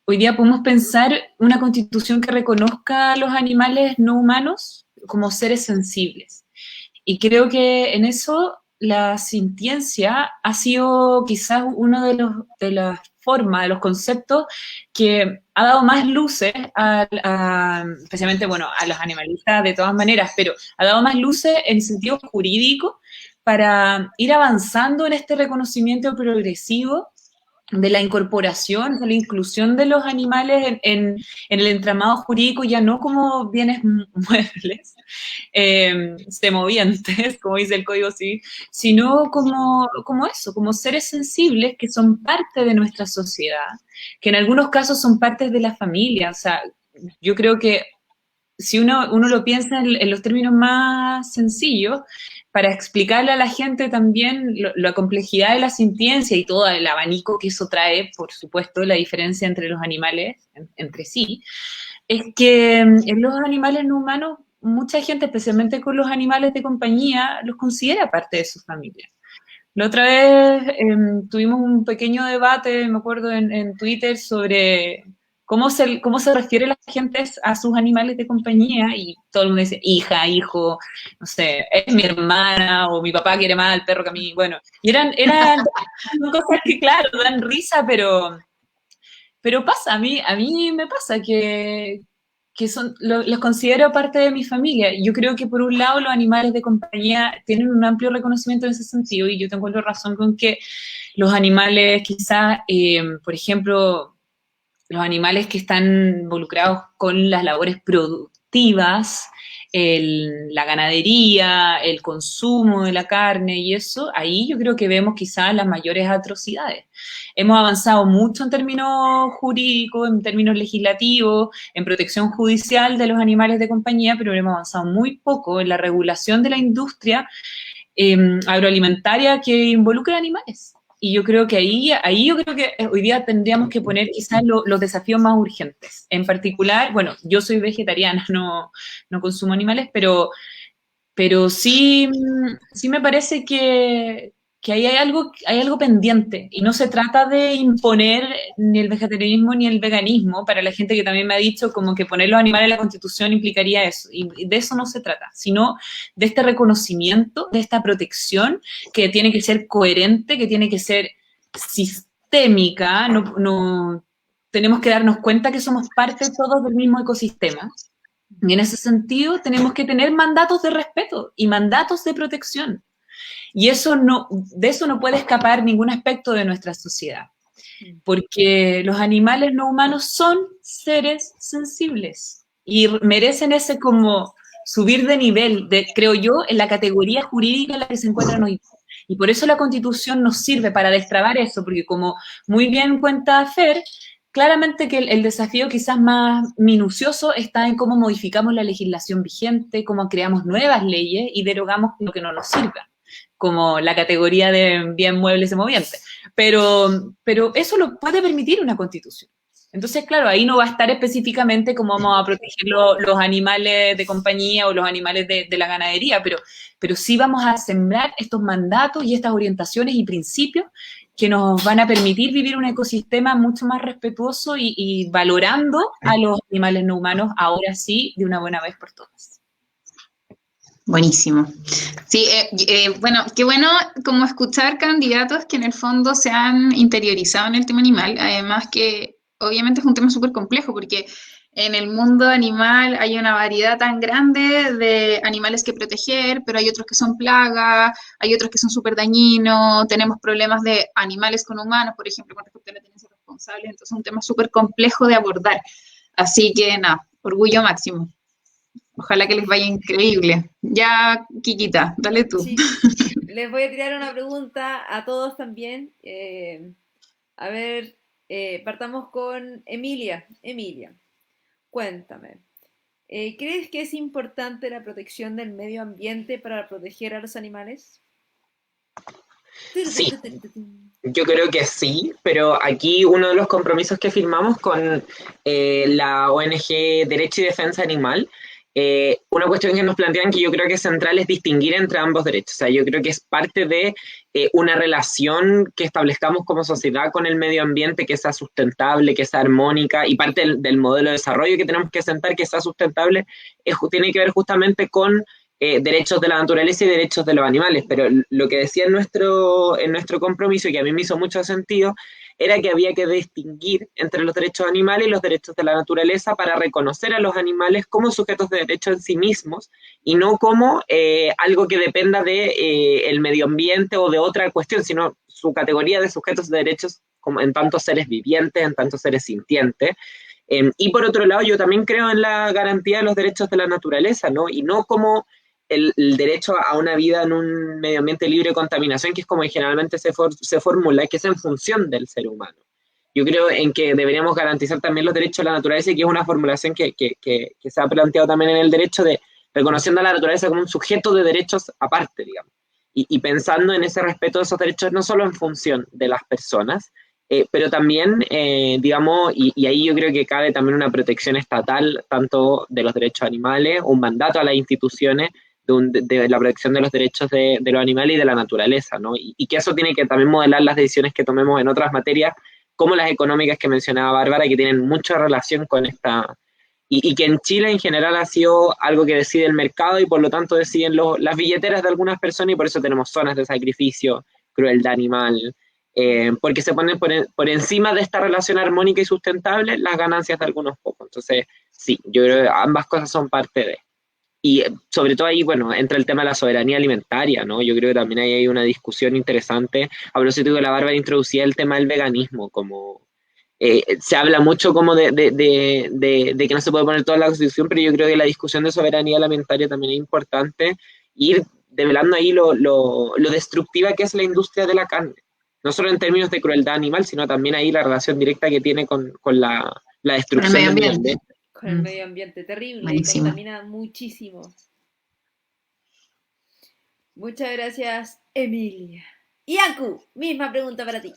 hoy día podemos pensar una constitución que reconozca a los animales no humanos como seres sensibles. Y creo que en eso la sintiencia ha sido quizás uno de las formas, de los conceptos que ha dado más luces, especialmente, bueno, a los animalistas de todas maneras, pero ha dado más luces en sentido jurídico para ir avanzando en este reconocimiento progresivo de la incorporación, de la inclusión de los animales en el entramado jurídico, ya no como bienes muebles, semovientes, como dice el Código Civil, sino como eso, como seres sensibles que son parte de nuestra sociedad, que en algunos casos son parte de la familia. O sea, yo creo que si uno lo piensa en los términos más sencillos, para explicarle a la gente también la complejidad de la sintiencia y todo el abanico que eso trae, por supuesto, la diferencia entre los animales entre sí, es que en los animales no humanos, mucha gente, especialmente con los animales de compañía, los considera parte de su familia. La otra vez tuvimos un pequeño debate, me acuerdo, en Twitter sobre cómo se refiere la gente a sus animales de compañía, y todo el mundo dice hija, hijo, no sé, es mi hermana, o mi papá quiere más al perro que a mí, bueno, y eran cosas que, claro, dan risa, pero pasa, a mí me pasa que los considero parte de mi familia. Yo creo que por un lado los animales de compañía tienen un amplio reconocimiento en ese sentido, y yo tengo la razón con que los animales quizás, por ejemplo, los animales que están involucrados con las labores productivas, la ganadería, el consumo de la carne y eso, ahí yo creo que vemos quizás las mayores atrocidades. Hemos avanzado mucho en términos jurídicos, en términos legislativos, en protección judicial de los animales de compañía, pero hemos avanzado muy poco en la regulación de la industria agroalimentaria que involucra animales. Y yo creo que ahí yo creo que hoy día tendríamos que poner quizás los desafíos más urgentes. En particular, bueno, yo soy vegetariana, no consumo animales, pero sí me parece que ahí hay algo pendiente, y no se trata de imponer ni el vegetarianismo ni el veganismo. Para la gente que también me ha dicho como que poner los animales en la Constitución implicaría eso, y de eso no se trata, sino de este reconocimiento, de esta protección que tiene que ser coherente, que tiene que ser sistémica. No tenemos que darnos cuenta que somos parte todos del mismo ecosistema, y en ese sentido tenemos que tener mandatos de respeto y mandatos de protección. Y de eso no puede escapar ningún aspecto de nuestra sociedad, porque los animales no humanos son seres sensibles y merecen ese como subir de nivel, creo yo, en la categoría jurídica en la que se encuentran hoy. Y por eso la Constitución nos sirve para destrabar eso, porque como muy bien cuenta Fer, claramente que el desafío quizás más minucioso está en cómo modificamos la legislación vigente, cómo creamos nuevas leyes y derogamos lo que no nos sirva, como la categoría de bien muebles y movientes. Pero eso lo puede permitir una constitución. Entonces, claro, ahí no va a estar específicamente cómo vamos a proteger los animales de compañía o los animales de la ganadería, pero sí vamos a sembrar estos mandatos y estas orientaciones y principios que nos van a permitir vivir un ecosistema mucho más respetuoso y valorando a los animales no humanos, ahora sí, de una buena vez por todas. Buenísimo. Sí, bueno, qué bueno como escuchar candidatos que en el fondo se han interiorizado en el tema animal, además que obviamente es un tema súper complejo porque en el mundo animal hay una variedad tan grande de animales que proteger, pero hay otros que son plagas, hay otros que son súper dañinos, tenemos problemas de animales con humanos, por ejemplo, con respecto a la tenencia responsable, entonces es un tema súper complejo de abordar. Así que nada, orgullo máximo. Ojalá que les vaya increíble. Ya, Kikita, dale tú. Sí, les voy a tirar una pregunta a todos también. A ver, partamos con Emilia. Emilia, cuéntame. ¿Crees que es importante la protección del medio ambiente para proteger a los animales? Sí, yo creo que sí, pero aquí uno de los compromisos que firmamos con la ONG Derecho y Defensa Animal, una cuestión que nos plantean que yo creo que es central es distinguir entre ambos derechos. O sea, yo creo que es parte de una relación que establezcamos como sociedad con el medio ambiente que sea sustentable, que sea armónica, y parte del modelo de desarrollo que tenemos que sentar que sea sustentable tiene que ver justamente con derechos de la naturaleza y derechos de los animales, pero lo que decía en nuestro compromiso, y que a mí me hizo mucho sentido, era que había que distinguir entre los derechos animales y los derechos de la naturaleza para reconocer a los animales como sujetos de derecho en sí mismos y no como algo que dependa de el medio ambiente o de otra cuestión, sino su categoría de sujetos de derechos como en tantos seres vivientes, en tantos seres sintientes. Y por otro lado, yo también creo en la garantía de los derechos de la naturaleza, ¿no? Y no como el derecho a una vida en un medio ambiente libre de contaminación, que es como generalmente se formula, que es en función del ser humano. Yo creo en que deberíamos garantizar también los derechos de la naturaleza, y que es una formulación que se ha planteado también en el derecho de reconociendo a la naturaleza como un sujeto de derechos aparte, digamos. Y pensando en ese respeto de esos derechos no solo en función de las personas, pero también, digamos, y ahí yo creo que cabe también una protección estatal, tanto de los derechos animales, un mandato a las instituciones de la protección de los derechos de los animales y de la naturaleza, ¿no? Y que eso tiene que también modelar las decisiones que tomemos en otras materias, como las económicas que mencionaba Bárbara, que tienen mucha relación con esta, y que en Chile en general ha sido algo que decide el mercado y por lo tanto deciden las billeteras de algunas personas, y por eso tenemos zonas de sacrificio, crueldad animal, porque se ponen por encima de esta relación armónica y sustentable las ganancias de algunos pocos. Entonces, sí, yo creo que ambas cosas son parte de. Y sobre todo ahí, bueno, entra el tema de la soberanía alimentaria, ¿no? Yo creo que también ahí hay una discusión interesante. A propósito de la Bárbara introducía el tema del veganismo, como se habla mucho como de que no se puede poner toda la Constitución, pero yo creo que la discusión de soberanía alimentaria también es importante, ir develando ahí lo destructiva que es la industria de la carne, no solo en términos de crueldad animal, sino también ahí la relación directa que tiene con la destrucción del medio ambiente. Con el medio ambiente, terrible, Buenísimo. contamina muchísimo. Muchas gracias, Emilia. Y Anku, misma pregunta para ti.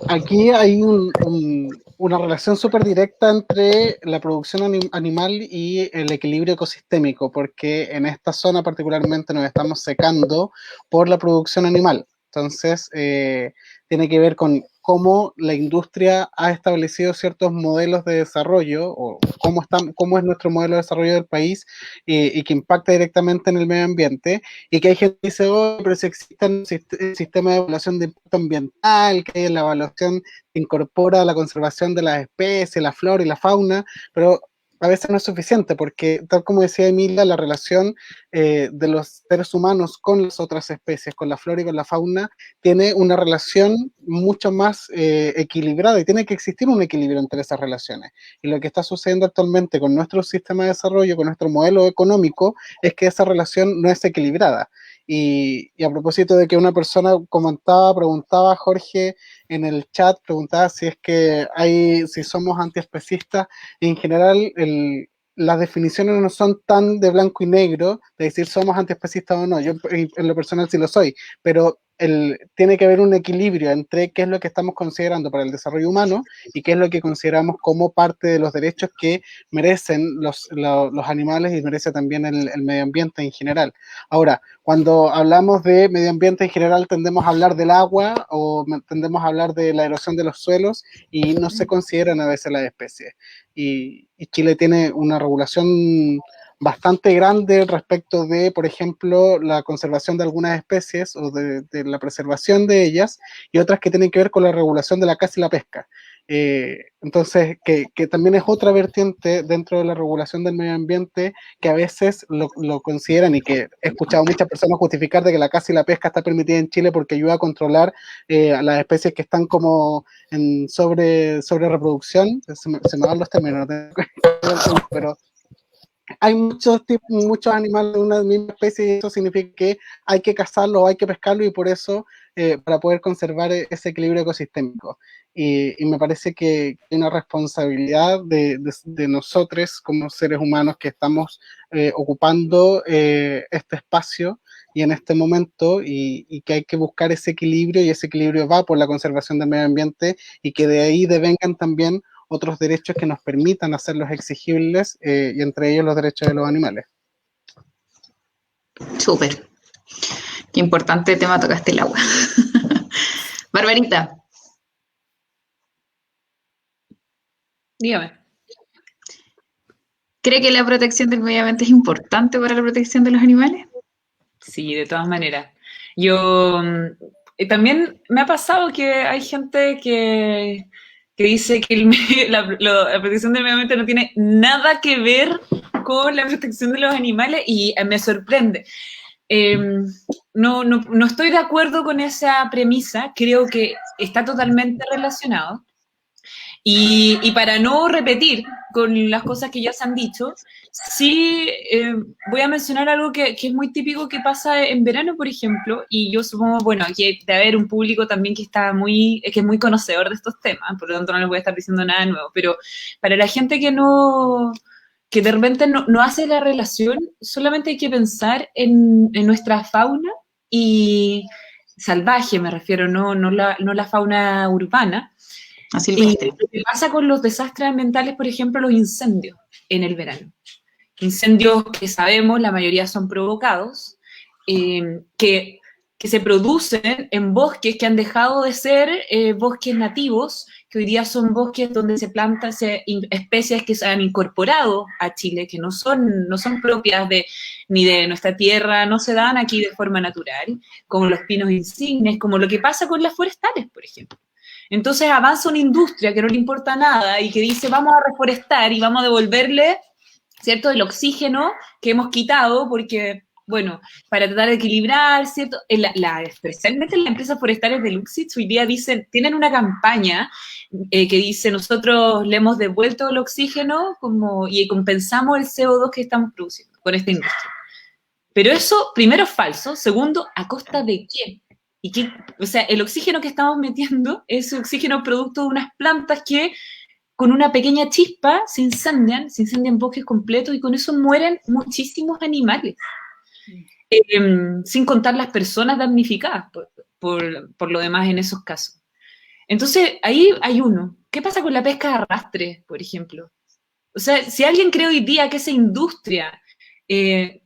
Aquí hay una relación súper directa entre la producción animal y el equilibrio ecosistémico, porque en esta zona particularmente nos estamos secando por la producción animal. Entonces, tiene que ver con cómo la industria ha establecido ciertos modelos de desarrollo, o cómo es nuestro modelo de desarrollo del país, y que impacta directamente en el medio ambiente, y que hay gente que dice, oh, pero si existe un sistema de evaluación de impacto ambiental, que la evaluación incorpora la conservación de las especies, la flora y la fauna, pero a veces no es suficiente, porque tal como decía Emilia, la relación de los seres humanos con las otras especies, con la flora y con la fauna, tiene una relación mucho más equilibrada, y tiene que existir un equilibrio entre esas relaciones. Y lo que está sucediendo actualmente con nuestro sistema de desarrollo, con nuestro modelo económico, es que esa relación no es equilibrada. Y a propósito de que una persona preguntaba Jorge en el chat, preguntaba si es que si somos antiespecistas, en general las definiciones no son tan de blanco y negro, de decir somos antiespecistas o no, yo en lo personal sí lo soy, pero tiene que haber un equilibrio entre qué es lo que estamos considerando para el desarrollo humano y qué es lo que consideramos como parte de los derechos que merecen los animales y merece también el medio ambiente en general. Ahora, cuando hablamos de medio ambiente en general tendemos a hablar del agua o tendemos a hablar de la erosión de los suelos y no se consideran a veces las especies. Y Chile tiene una regulación bastante grande respecto de, por ejemplo, la conservación de algunas especies o de la preservación de ellas, y otras que tienen que ver con la regulación de la caza y la pesca. Entonces, que también es otra vertiente dentro de la regulación del medio ambiente que a veces lo consideran, y que he escuchado muchas personas justificar de que la caza y la pesca está permitida en Chile porque ayuda a controlar a las especies que están como en sobre reproducción. Se me van los términos, pero hay muchos animales de una misma especie y eso significa que hay que cazarlo o hay que pescarlo, y por eso para poder conservar ese equilibrio ecosistémico. Y me parece que hay una responsabilidad de nosotros como seres humanos que estamos ocupando este espacio y en este momento, y que hay que buscar ese equilibrio, y ese equilibrio va por la conservación del medio ambiente, y que de ahí devengan también otros derechos que nos permitan hacerlos exigibles, y entre ellos los derechos de los animales. Súper. Qué importante tema tocaste el agua. Barbarita. Dígame. ¿Cree que la protección del medio ambiente es importante para la protección de los animales? Sí, de todas maneras. Yo también me ha pasado que hay gente que dice que la protección del medio ambiente no tiene nada que ver con la protección de los animales, y me sorprende. No estoy de acuerdo con esa premisa, creo que está totalmente relacionado. Y para no repetir con las cosas que ya se han dicho, sí voy a mencionar algo que es muy típico que pasa en verano, por ejemplo, y yo supongo, bueno, que de haber un público también que es muy conocedor de estos temas, por lo tanto no les voy a estar diciendo nada nuevo, pero para la gente que de repente no hace la relación, solamente hay que pensar en nuestra fauna y salvaje, me refiero, no la fauna urbana. Así Y lo que pasa con los desastres ambientales, por ejemplo, los incendios en el verano. Incendios que sabemos, la mayoría son provocados, que se producen en bosques que han dejado de ser bosques nativos, que hoy día son bosques donde se plantan especies que se han incorporado a Chile, que no son propias ni de nuestra tierra, no se dan aquí de forma natural, como los pinos insignes, como lo que pasa con las forestales, por ejemplo. Entonces avanza una industria que no le importa nada y que dice vamos a reforestar y vamos a devolverle, ¿cierto?, el oxígeno que hemos quitado porque, bueno, para tratar de equilibrar, ¿cierto? Especialmente las empresas forestales de Luxich hoy día tienen una campaña que dice nosotros le hemos devuelto el oxígeno y compensamos el CO2 que estamos produciendo con esta industria. Pero eso, primero, es falso. Segundo, ¿a costa de qué? O sea, el oxígeno que estamos metiendo es oxígeno producto de unas plantas que con una pequeña chispa se incendian bosques completos y con eso mueren muchísimos animales. Sin contar las personas damnificadas por lo demás en esos casos. Entonces, ahí hay uno. ¿Qué pasa con la pesca de arrastre, por ejemplo? O sea, si alguien cree hoy día que esa industria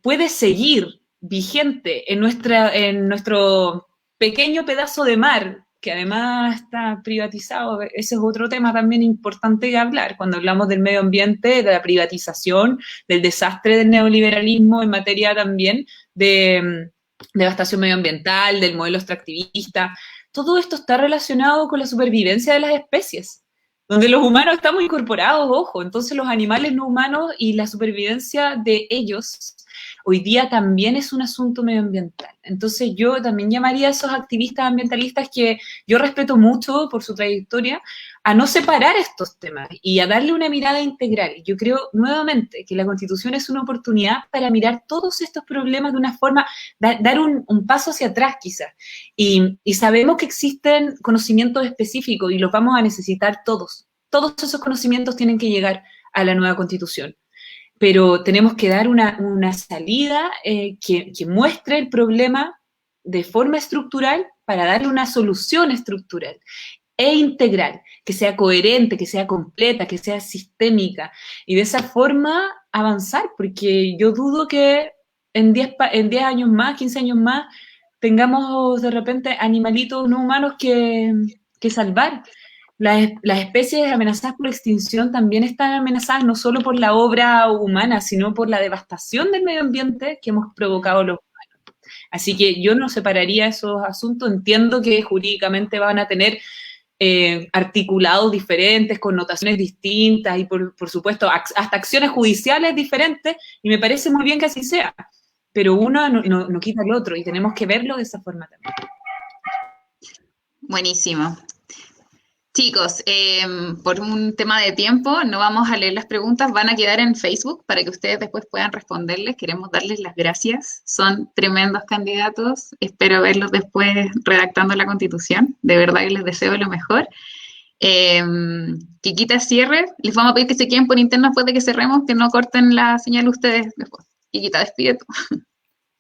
puede seguir vigente en nuestro pequeño pedazo de mar, que además está privatizado, ese es otro tema también importante de hablar, cuando hablamos del medio ambiente, de la privatización, del desastre del neoliberalismo en materia también de devastación medioambiental, del modelo extractivista. Todo esto está relacionado con la supervivencia de las especies, donde los humanos estamos incorporados, ojo, entonces los animales no humanos y la supervivencia de ellos hoy día también es un asunto medioambiental. Entonces yo también llamaría a esos activistas ambientalistas que yo respeto mucho por su trayectoria a no separar estos temas y a darle una mirada integral. Yo creo nuevamente que la Constitución es una oportunidad para mirar todos estos problemas de una forma, dar un paso hacia atrás quizás. Y sabemos que existen conocimientos específicos y los vamos a necesitar todos. Todos esos conocimientos tienen que llegar a la nueva Constitución. Pero tenemos que dar una salida que muestre el problema de forma estructural para darle una solución estructural e integral, que sea coherente, que sea completa, que sea sistémica, y de esa forma avanzar, porque yo dudo que en 10 años más, 15 años más, tengamos de repente animalitos no humanos que salvar. Las especies amenazadas por extinción también están amenazadas no solo por la obra humana, sino por la devastación del medio ambiente que hemos provocado los humanos. Así que yo no separaría esos asuntos. Entiendo que jurídicamente van a tener articulados diferentes, connotaciones distintas y por supuesto hasta acciones judiciales diferentes, y me parece muy bien que así sea, pero uno no quita el otro y tenemos que verlo de esa forma también. Buenísimo. Chicos, por un tema de tiempo no vamos a leer las preguntas, van a quedar en Facebook para que ustedes después puedan responderles. Queremos darles las gracias, son tremendos candidatos, espero verlos después redactando la Constitución, de verdad que les deseo lo mejor. Kikita, cierre, les vamos a pedir que se queden por interno después de que cerremos, que no corten la señal ustedes después. Kikita, despide tú.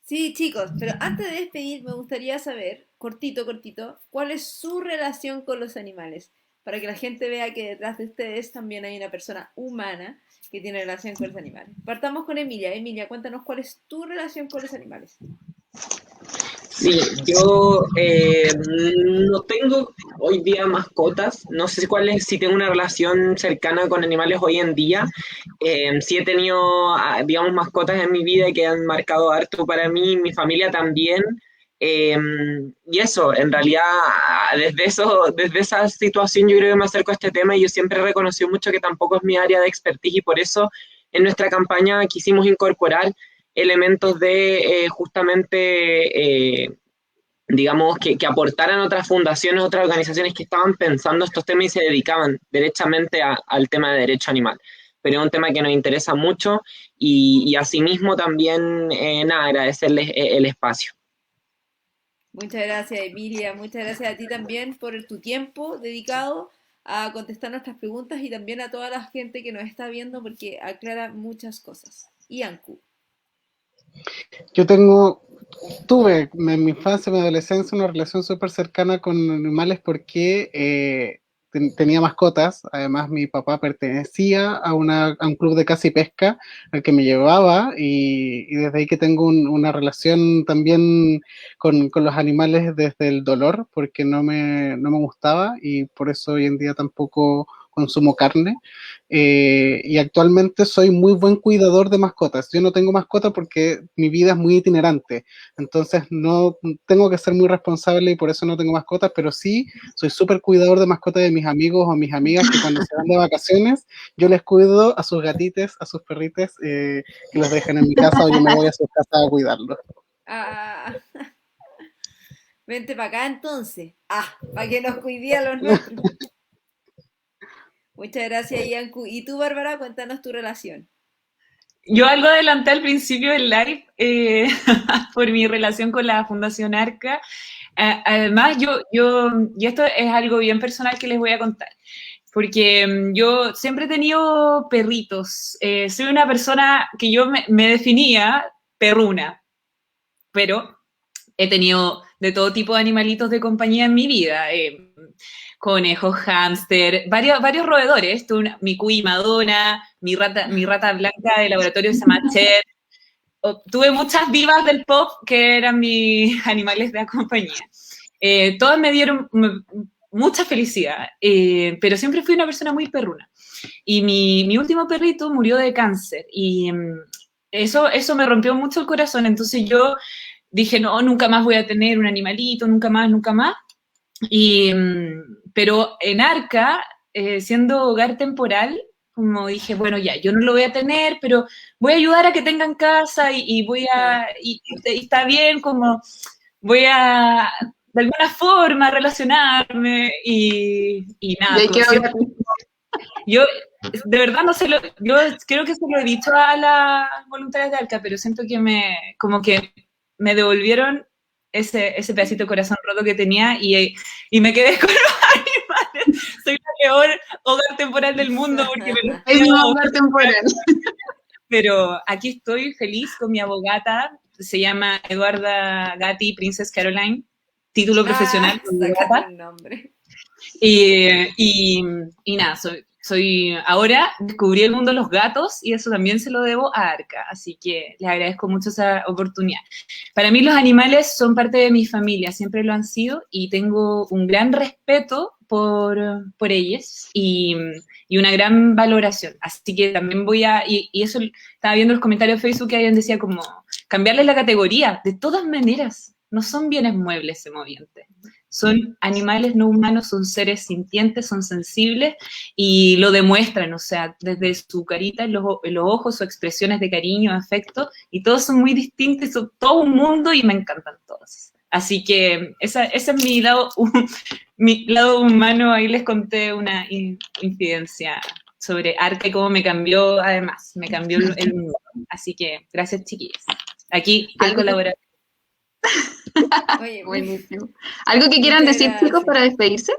Sí, chicos, pero antes de despedir me gustaría saber, cortito, ¿cuál es su relación con los animales? Para que la gente vea que detrás de ustedes también hay una persona humana que tiene relación con los animales. Partamos con Emilia. Emilia, cuéntanos cuál es tu relación con los animales. Sí, yo no tengo hoy día mascotas, no sé si tengo una relación cercana con animales hoy en día. Sí he tenido, digamos, mascotas en mi vida que han marcado harto para mí, mi familia también. Y eso, en realidad, desde esa situación yo creo que me acerco a este tema y yo siempre he reconocido mucho que tampoco es mi área de expertise y por eso en nuestra campaña quisimos incorporar elementos de justamente, digamos, que aportaran otras fundaciones, otras organizaciones que estaban pensando estos temas y se dedicaban derechamente al tema de derecho animal. Pero es un tema que nos interesa mucho y asimismo también, nada, agradecerles el espacio. Muchas gracias, Emilia. Muchas gracias a ti también por tu tiempo dedicado a contestar nuestras preguntas y también a toda la gente que nos está viendo porque aclara muchas cosas. Iancu. Yo tuve en mi infancia, en mi adolescencia, una relación súper cercana con animales porque tenía mascotas. Además, mi papá pertenecía a un club de caza y pesca al que me llevaba y desde ahí que tengo una relación también con los animales desde el dolor, porque no me gustaba y por eso hoy en día tampoco consumo carne. Y actualmente soy muy buen cuidador de mascotas. Yo no tengo mascota porque mi vida es muy itinerante, entonces no tengo que ser muy responsable y por eso no tengo mascotas, pero sí soy súper cuidador de mascotas de mis amigos o mis amigas que cuando se van de vacaciones yo les cuido a sus gatites, a sus perrites que los dejan en mi casa o yo me voy a su casa a cuidarlos. Ah, vente para acá entonces. Para que nos cuide a los nuestros. Muchas gracias, Iancu. ¿Y tú, Bárbara? Cuéntanos tu relación. Yo algo adelanté al principio del live por mi relación con la Fundación Arca. Además, y esto es algo bien personal que les voy a contar, porque yo siempre he tenido perritos. Soy una persona que yo me definía perruna, pero he tenido de todo tipo de animalitos de compañía en mi vida. Conejos, hámster, varios roedores. Tuve mi cuy Madonna, mi rata blanca de laboratorio se llama Cher. Tuve muchas divas del pop que eran mis animales de compañía. Todas me dieron mucha felicidad, pero siempre fui una persona muy perruna. Y mi último perrito murió de cáncer y eso me rompió mucho el corazón. Entonces yo dije, no, nunca más voy a tener un animalito, nunca más. Pero en Arca, siendo hogar temporal, como dije, bueno, ya, yo no lo voy a tener, pero voy a ayudar a que tengan casa y está bien, como voy a de alguna forma relacionarme y nada, Y ahí como quedó siempre, gratis. yo de verdad no sé, yo creo que se lo he dicho a las voluntarias de Alca, pero siento que como que me devolvieron ese pedacito de corazón roto que tenía y me quedé con los animales. Soy la peor hogar temporal del mundo porque me los Es mi quiero, hogar temporal. pero aquí estoy feliz con mi abogata, se llama Eduarda Gatti Princess Caroline, título profesional. Sácate un nombre. Y nada, ahora descubrí el mundo de los gatos y eso también se lo debo a Arca, así que les agradezco mucho esa oportunidad. Para mí los animales son parte de mi familia, siempre lo han sido y tengo un gran respeto por ellos y una gran valoración, así que también y eso estaba viendo los comentarios de Facebook que alguien decía como cambiarles la categoría, de todas maneras, no son bienes muebles semovientes. Son animales no humanos, son seres sintientes, son sensibles y lo demuestran, o sea, desde su carita, en los ojos, sus expresiones de cariño, afecto, y todos son muy distintos, son todo un mundo y me encantan todos. Así que ese es mi lado humano, ahí les conté una infidencia sobre Arca y cómo me cambió, además, me cambió el mundo. Así que gracias, chiquillos. Aquí el colaborador. Oye, Buenísimo. ¿Algo que quieran muchas decir, chicos, gracias. para despedirse?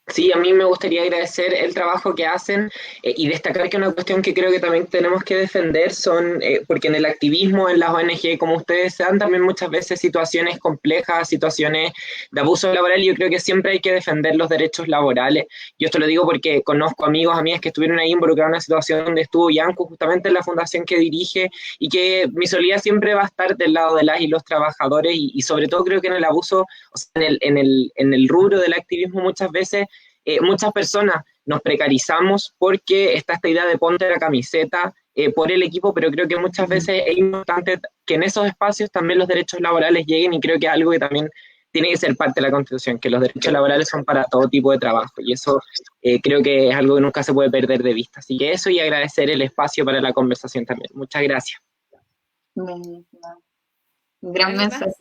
Sí, a mí me gustaría agradecer el trabajo que hacen y destacar que una cuestión que creo que también tenemos que defender porque en el activismo, en las ONG, como ustedes, se dan también muchas veces situaciones complejas, situaciones de abuso laboral y yo creo que siempre hay que defender los derechos laborales. Yo esto lo digo porque conozco amigos, amigas que estuvieron ahí involucrados en una situación donde estuvo Yanku, justamente en la fundación que dirige y que mi solidaridad siempre va a estar del lado de las y los trabajadores y sobre todo creo que en el abuso, o sea, en el rubro del activismo muchas veces muchas personas nos precarizamos porque está esta idea de ponte la camiseta por el equipo, pero creo que muchas veces es importante que en esos espacios también los derechos laborales lleguen y creo que es algo que también tiene que ser parte de la Constitución, que los derechos laborales son para todo tipo de trabajo y eso creo que es algo que nunca se puede perder de vista. Así que eso y agradecer el espacio para la conversación también. Muchas gracias. Un gran ¿Alguien más? mensaje.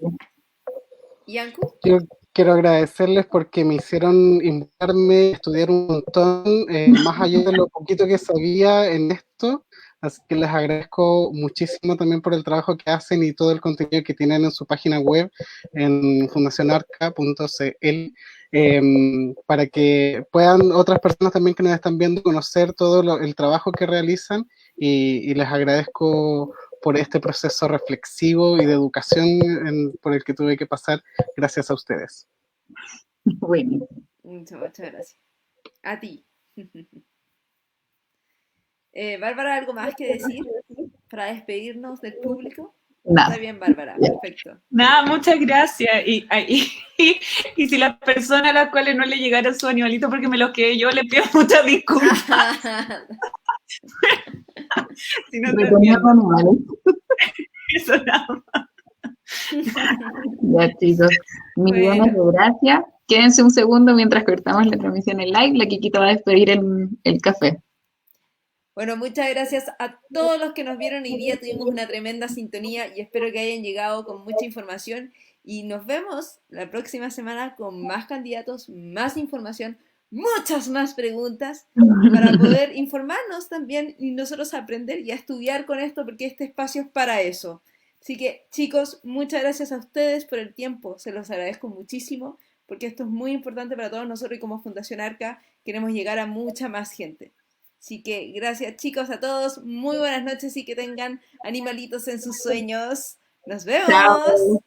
¿Yanku? Yo quiero agradecerles porque me hicieron invitarme a estudiar un montón, más allá de lo poquito que sabía en esto, así que les agradezco muchísimo también por el trabajo que hacen y todo el contenido que tienen en su página web, en fundacionarca.cl, para que puedan otras personas también que nos están viendo conocer todo el trabajo que realizan y les agradezco por este proceso reflexivo y de educación por el que tuve que pasar gracias a ustedes. Bueno. Muchas gracias. A ti. Bárbara, ¿algo más que decir para despedirnos del público? Nada. Está bien, Bárbara, perfecto. Nada, muchas gracias. Y si las personas a las cuales no le llegaron su animalito porque me los quedé yo, les pido muchas disculpas. Si no te entiendo. Eso nada más. Ya, chicos. Millones de gracias. Quédense un segundo mientras cortamos la transmisión en live. La Kikita va a despedir el café. Bueno, muchas gracias a todos los que nos vieron hoy día. Tuvimos una tremenda sintonía y espero que hayan llegado con mucha información. Y nos vemos la próxima semana con más candidatos, más información, muchas más preguntas para poder informarnos también y nosotros aprender y a estudiar con esto porque este espacio es para eso. Así que, chicos, muchas gracias a ustedes por el tiempo. Se los agradezco muchísimo porque esto es muy importante para todos nosotros y como Fundación Arca queremos llegar a mucha más gente. Así que gracias chicos a todos, muy buenas noches y que tengan animalitos en sus sueños. ¡Nos vemos! Chao.